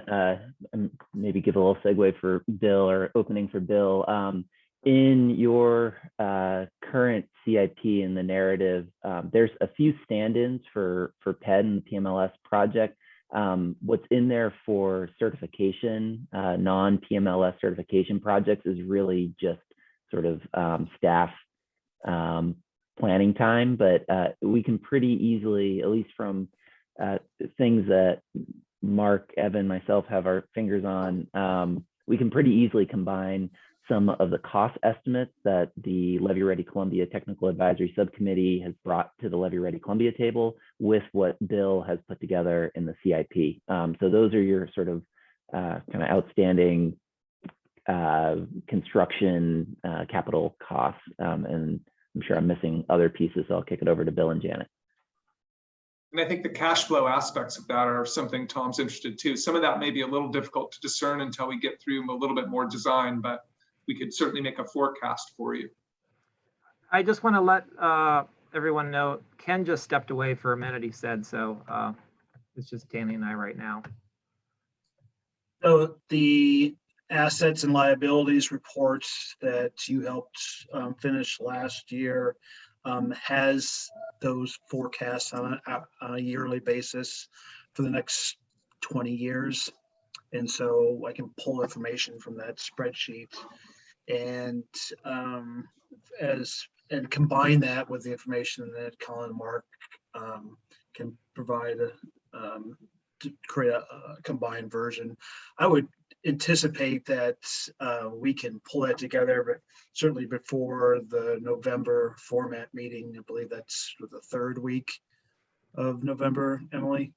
S11: maybe give a little segue for Bill or opening for Bill. In your current CIP in the narrative, there's a few stand-ins for PED and the PMLS project. What's in there for certification, non-PMLS certification projects is really just sort of staff planning time, but we can pretty easily, at least from things that Mark, Evan, myself have our fingers on, we can pretty easily combine some of the cost estimates that the Levy Ready Columbia Technical Advisory Subcommittee has brought to the Levy Ready Columbia table with what Bill has put together in the CIP. So those are your sort of kind of outstanding construction capital costs. And I'm sure I'm missing other pieces, so I'll kick it over to Bill and Janet.
S5: And I think the cash flow aspects of that are something Tom's interested too. Some of that may be a little difficult to discern until we get through a little bit more design, but we could certainly make a forecast for you.
S1: I just want to let everyone know, Ken just stepped away for a minute, he said, so it's just Danny and I right now.
S7: So the assets and liabilities reports that you helped finish last year has those forecasts on a yearly basis for the next 20 years. And so I can pull information from that spreadsheet and combine that with the information that Colin and Mark can provide to create a combined version. I would anticipate that we can pull that together, but certainly before the November format meeting. I believe that's the third week of November, Emily.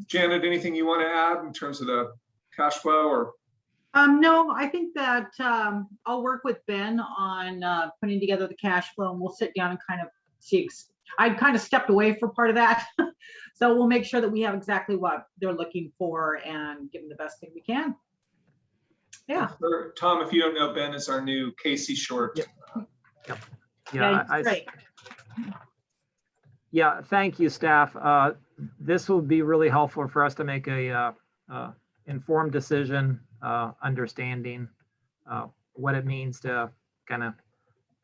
S5: Janet, anything you want to add in terms of the cash flow or?
S12: No, I think that I'll work with Ben on putting together the cash flow, and we'll sit down and kind of see. I kind of stepped away for part of that. So we'll make sure that we have exactly what they're looking for and give them the best thing we can. Yeah.
S5: Tom, if you don't know, Ben is our new Casey Short.
S1: Yep.
S12: Yeah, great.
S1: Yeah, thank you, staff. This will be really helpful for us to make a informed decision, understanding what it means to kind of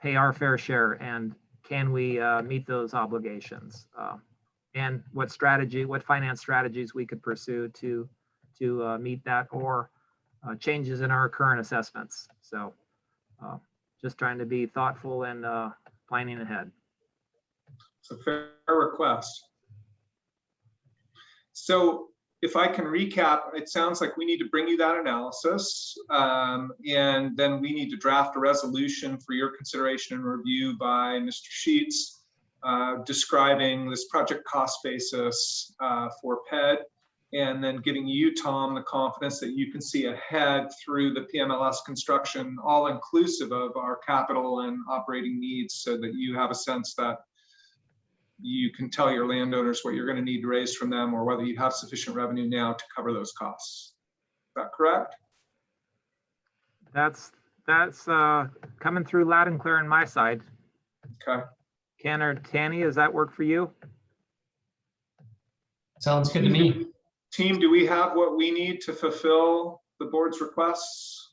S1: pay our fair share, and can we meet those obligations, and what finance strategies we could pursue to meet that, or changes in our current assessments. So just trying to be thoughtful and planning ahead.
S5: It's a fair request. So if I can recap, it sounds like we need to bring you that analysis, and then we need to draft a resolution for your consideration and review by Mr. Sheets, describing this project cost basis for PED, and then giving you, Tom, the confidence that you can see ahead through the PMLS construction, all inclusive of our capital and operating needs, so that you have a sense that you can tell your landowners what you're going to need to raise from them, or whether you have sufficient revenue now to cover those costs. Is that correct?
S1: That's coming through loud and clear on my side.
S5: Okay.
S1: Ken or Tanny, does that work for you?
S6: Sounds good to me.
S5: Team, do we have what we need to fulfill the board's requests?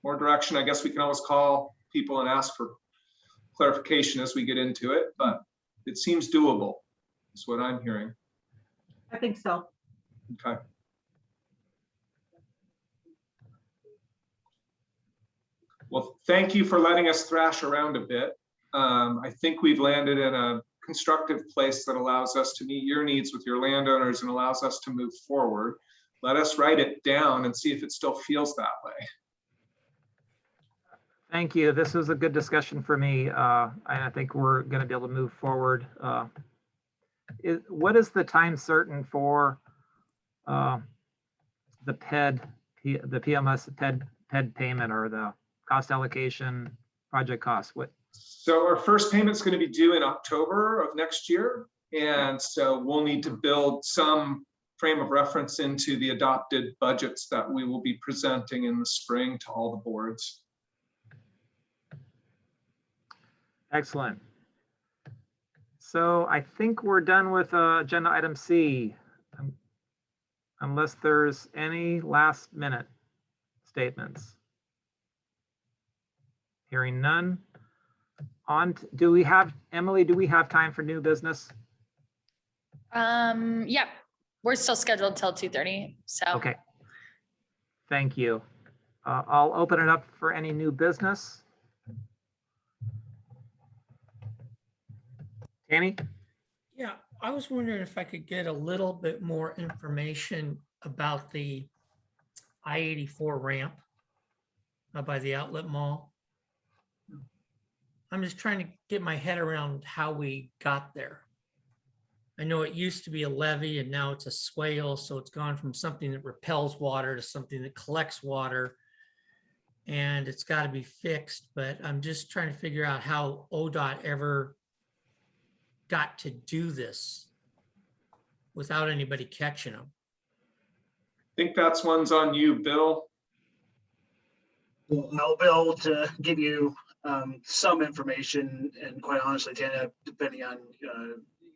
S5: More direction? I guess we can always call people and ask for clarification as we get into it, but it seems doable, is what I'm hearing.
S12: I think so.
S5: Okay. Well, thank you for letting us thrash around a bit. I think we've landed in a constructive place that allows us to meet your needs with your landowners and allows us to move forward. Let us write it down and see if it still feels that way.
S1: Thank you. This was a good discussion for me. And I think we're going to be able to move forward. What is the time certain for the PED, the PMLS PED payment, or the cost allocation project cost? What?
S5: So our first payment's going to be due in October of next year. And so we'll need to build some frame of reference into the adopted budgets that we will be presenting in the spring to all the boards.
S1: Excellent. So I think we're done with agenda item C, unless there's any last minute statements. Hearing none. Do we have, Emily, do we have time for new business?
S3: Yep, we're still scheduled till 2:30, so.
S1: Okay. Thank you. I'll open it up for any new business. Danny?
S2: Yeah, I was wondering if I could get a little bit more information about the I-84 ramp by the outlet mall. I'm just trying to get my head around how we got there. I know it used to be a levee and now it's a swale, so it's gone from something that repels water to something that collects water. And it's got to be fixed, but I'm just trying to figure out how ODOT ever got to do this without anybody catching them.
S5: I think that's one's on you, Bill.
S7: Well, I'll be able to give you some information, and quite honestly, Tanya, depending on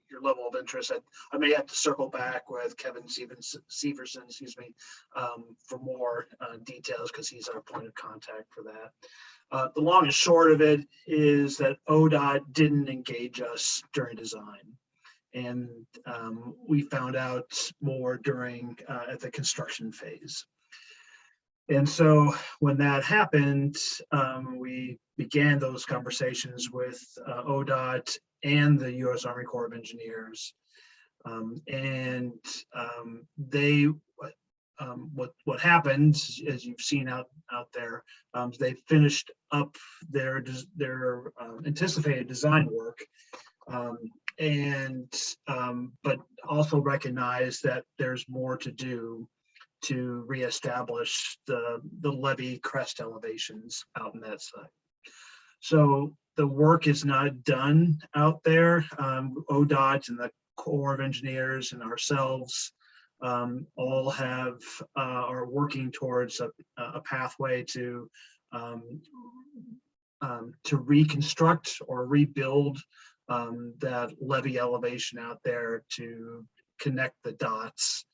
S7: your level of interest, I may have to circle back with Kevin Severson, excuse me, for more details, because he's our point of contact for that. The long and short of it is that ODOT didn't engage us during design. And we found out more during at the construction phase. And so when that happened, we began those conversations with ODOT and the U.S. Army Corps of Engineers. They what happened, as you've seen out there, they finished up their anticipated design work, but also recognize that there's more to do to reestablish the levee crest elevations out in that site. So the work is not done out there. ODOT and the Corps of Engineers and ourselves all are working towards a pathway to reconstruct or rebuild that levee elevation out there to connect the dots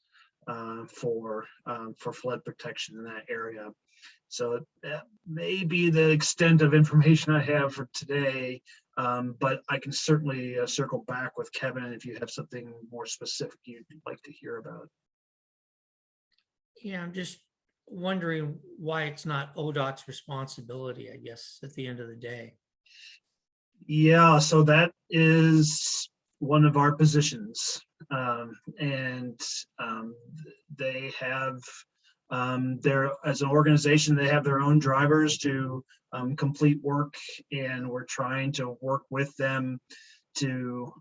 S7: for flood protection in that area. So that may be the extent of information I have for today, but I can certainly circle back with Kevin if you have something more specific you'd like to hear about.
S2: Yeah, I'm just wondering why it's not ODOT's responsibility, I guess, at the end of the day.
S7: Yeah, so that is one of our positions. They have as an organization, they have their own drivers to complete work, and we're trying to work with them to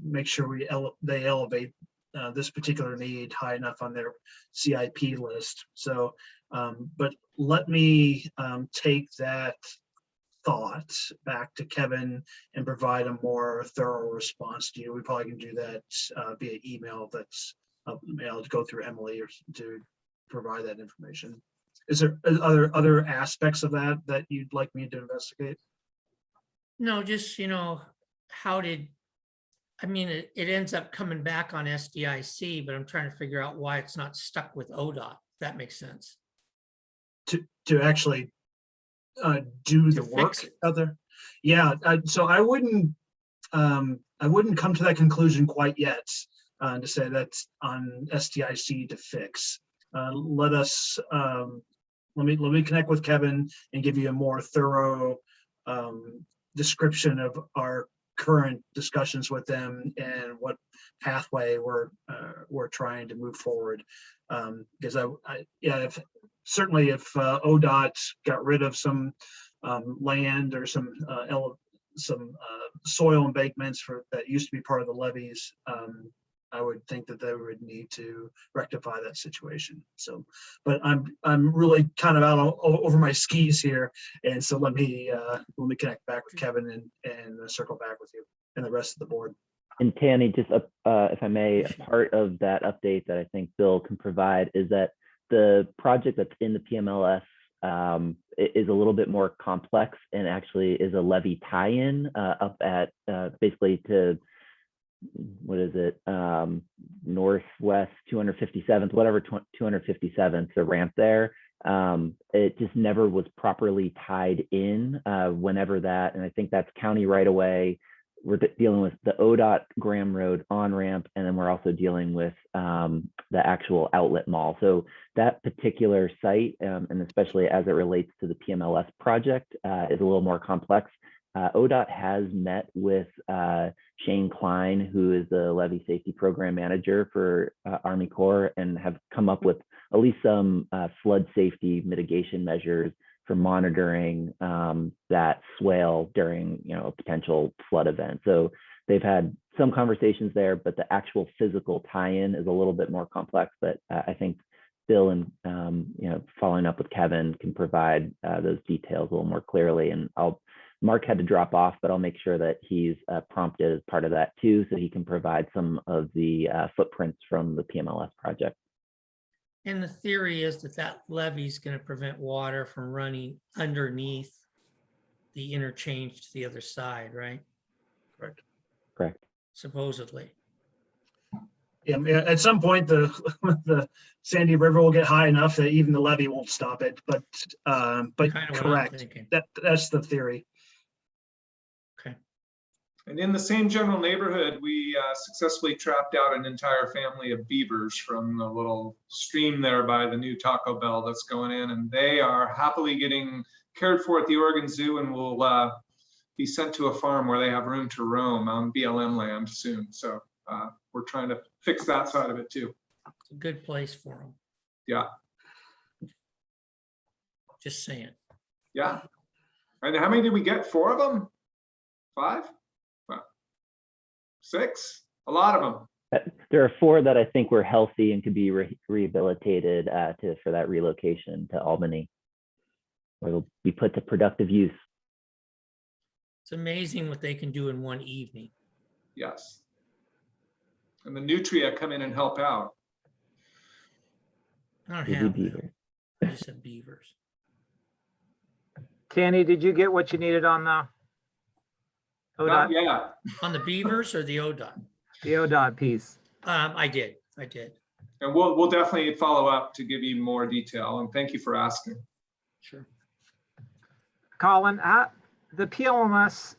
S7: make sure they elevate this particular need high enough on their CIP list. So, but let me take that thought back to Kevin and provide a more thorough response to you. We probably can do that via email. That's I'll go through Emily or to provide that information. Is there other aspects of that you'd like me to investigate?
S2: No, just, it ends up coming back on SDIC, but I'm trying to figure out why it's not stuck with ODOT. If that makes sense.
S7: To actually do the work out there. Yeah, so I wouldn't come to that conclusion quite yet to say that's on SDIC to fix. Let me connect with Kevin and give you a more thorough description of our current discussions with them and what pathway we're trying to move forward. Because if ODOT got rid of some land or some soil embankments that used to be part of the levees, I would think that they would need to rectify that situation. So, but I'm really kind of out over my skis here, and so let me connect back with Kevin and circle back with you and the rest of the board.
S11: And Tanny, just if I may, a part of that update that I think Bill can provide is that the project that's in the PMLS is a little bit more complex and actually is a levee tie-in up at basically to, what is it, northwest 257th, whatever, 257th, the ramp there. It just never was properly tied in whenever that, and I think that's county right away. We're dealing with the ODOT Graham Road on-ramp, and then we're also dealing with the actual outlet mall. So that particular site, and especially as it relates to the PMLS project, is a little more complex. ODOT has met with Shane Klein, who is the Levee Safety Program Manager for Army Corps, and have come up with at least some flood safety mitigation measures for monitoring that swale during, a potential flood event. So they've had some conversations there, but the actual physical tie-in is a little bit more complex. But I think Bill and following up with Kevin can provide those details a little more clearly. And Mark had to drop off, but I'll make sure that he's prompted as part of that too, so he can provide some of the footprints from the PMLS project.
S2: And the theory is that levee is going to prevent water from running underneath the interchange to the other side, right?
S7: Correct.
S11: Correct.
S2: Supposedly.
S7: Yeah, at some point the Sandy River will get high enough that even the levee won't stop it. But
S2: Kind of what I'm
S7: correct.
S2: thinking.
S7: That's the theory.
S2: Okay.
S5: And in the same general neighborhood, we successfully trapped out an entire family of beavers from the little stream there by the new Taco Bell that's going in, and they are happily getting cared for at the Oregon Zoo and will be sent to a farm where they have room to roam on BLM land soon. So we're trying to fix that side of it too.
S2: It's a good place for them.
S5: Yeah.
S2: Just saying.
S5: Yeah. And how many did we get? 4 of them? 5? 6? A lot of them.
S11: There are 4 that I think were healthy and could be rehabilitated for that relocation to Albany, where they'll be put to productive use.
S2: It's amazing what they can do in one evening.
S5: Yes. And the nutria come in and help out.
S2: I don't
S11: Busy
S2: have
S11: beaver.
S2: them. I just have beavers.
S1: Tanny, did you get what you needed on the ODOT?
S5: Yeah.
S2: On the beavers or the ODOT?
S1: The ODOT piece.
S2: I did.
S5: And we'll definitely follow up to give you more detail. And thank you for asking.
S2: Sure.
S1: Colin, the PLMS,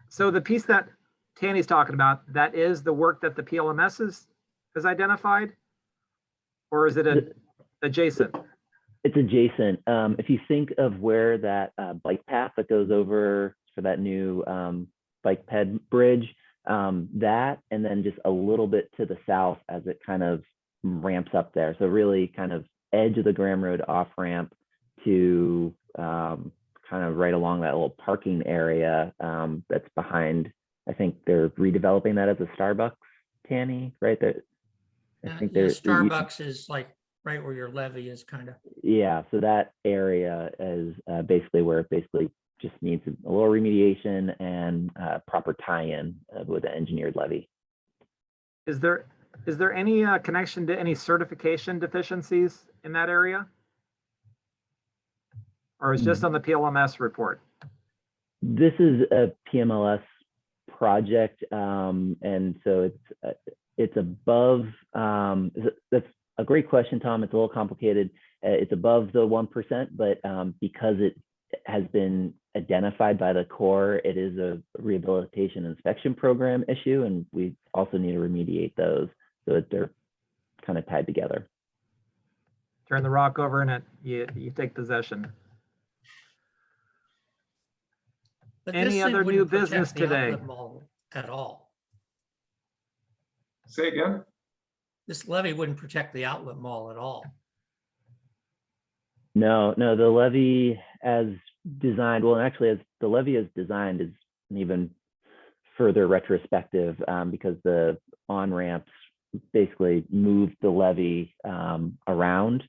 S1: so the piece that Tanny's talking about, that is the work that the PLMS is identified? Or is it adjacent?
S11: It's adjacent. If you think of where that bike path that goes over for that new bike ped bridge, that, and then just a little bit to the south as it kind of ramps up there. So really kind of edge of the Graham Road off ramp to kind of right along that little parking area that's behind. I think they're redeveloping that as a Starbucks, Tanny, right? That I think
S2: Starbucks is like right where your levee is, kind of.
S11: Yeah, so that area is basically where it basically just needs a little remediation and proper tie-in with the engineered levee.
S1: Is there any connection to any certification deficiencies in that area? Or is just on the PLMS report?
S11: This is a PMLS project, and so it's above. That's a great question, Tom. It's a little complicated. It's above the 1%, but because it has been identified by the Corps, it is a rehabilitation inspection program issue, and we also need to remediate those so that they're kind of tied together.
S1: Turn the rock over and you take possession.
S2: But
S1: Any
S2: this thing
S1: other new
S2: wouldn't protect
S1: business
S2: the
S1: today?
S2: outlet mall at all.
S5: Say again?
S2: This levy wouldn't protect the outlet mall at all.
S11: No, the levy as designed, well, actually, as the levy as designed is an even further retrospective because the on-ramps basically moved the levy around.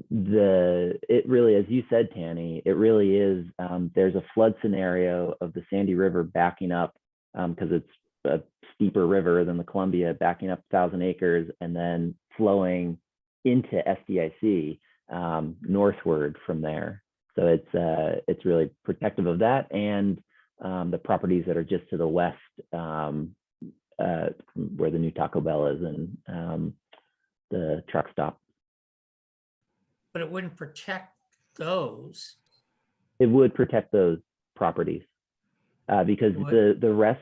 S11: It really, as you said, Tanny, it really is, there's a flood scenario of the Sandy River backing up because it's a steeper river than the Columbia, backing up 1,000 acres and then flowing into SDIC northward from there. So it's really protective of that and the properties that are just to the west where the new Taco Bell is and the truck stop.
S2: But it wouldn't protect those.
S11: It would protect those properties because the rest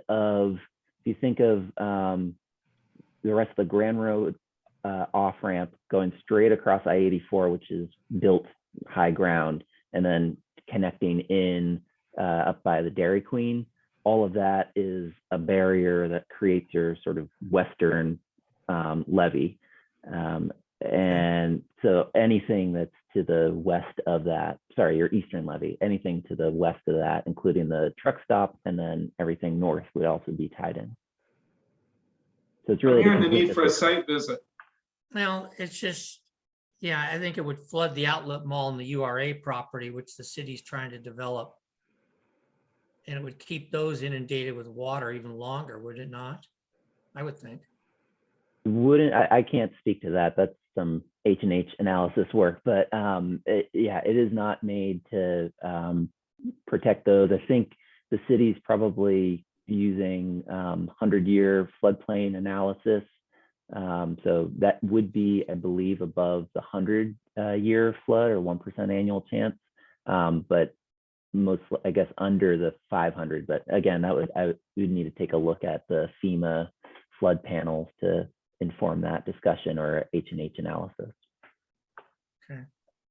S11: of, if you think of the rest of the Grand Road off ramp going straight across I-84, which is built high ground, and then connecting in up by the Dairy Queen, all of that is a barrier that creates your sort of western levee. And so anything that's to the west of that, sorry, your eastern levee, anything to the west of that, including the truck stop and then everything north would also be tied in. So it's really
S5: I'm hearing the need for a site visit.
S2: Well, it's just, yeah, I think it would flood the outlet mall and the URA property, which the city's trying to develop. And it would keep those inundated with water even longer, would it not? I would think.
S11: I can't speak to that. That's some H&H analysis work, but it is not made to protect those. I think the city's probably using 100-year floodplain analysis. So that would be, I believe, above the 100-year flood or 1% annual chance, but most, I guess, under the 500. But again, I would need to take a look at the FEMA flood panels to inform that discussion or H&H analysis.
S2: Okay.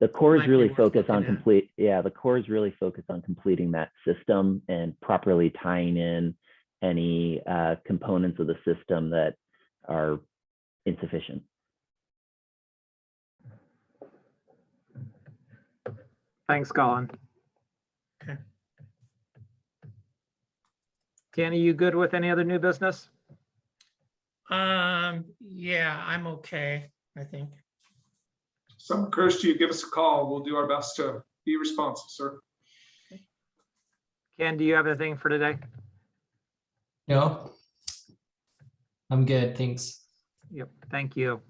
S11: The Corps
S2: Might
S11: is
S2: be
S11: really
S2: worth
S11: focused on
S2: looking at.
S11: the Corps is really focused on completing that system and properly tying in any components of the system that are insufficient.
S1: Thanks, Colin.
S2: Okay.
S1: Tanny, you good with any other new business?
S2: Yeah, I'm okay, I think.
S5: Some occurs to you, give us a call. We'll do our best to be responsive, sir.
S1: Ken, do you have anything for today?
S6: No, I'm good, thanks.
S1: Yep, thank you.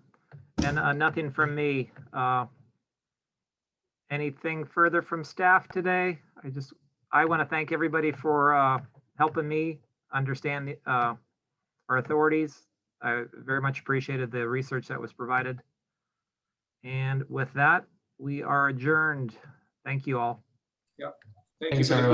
S1: And nothing from me. Anything further from staff today? I want to thank everybody for helping me understand our authorities. I very much appreciated the research that was provided. And with that, we are adjourned. Thank you all.
S5: Yeah. Thank
S6: Thanks,
S5: you.
S6: everyone.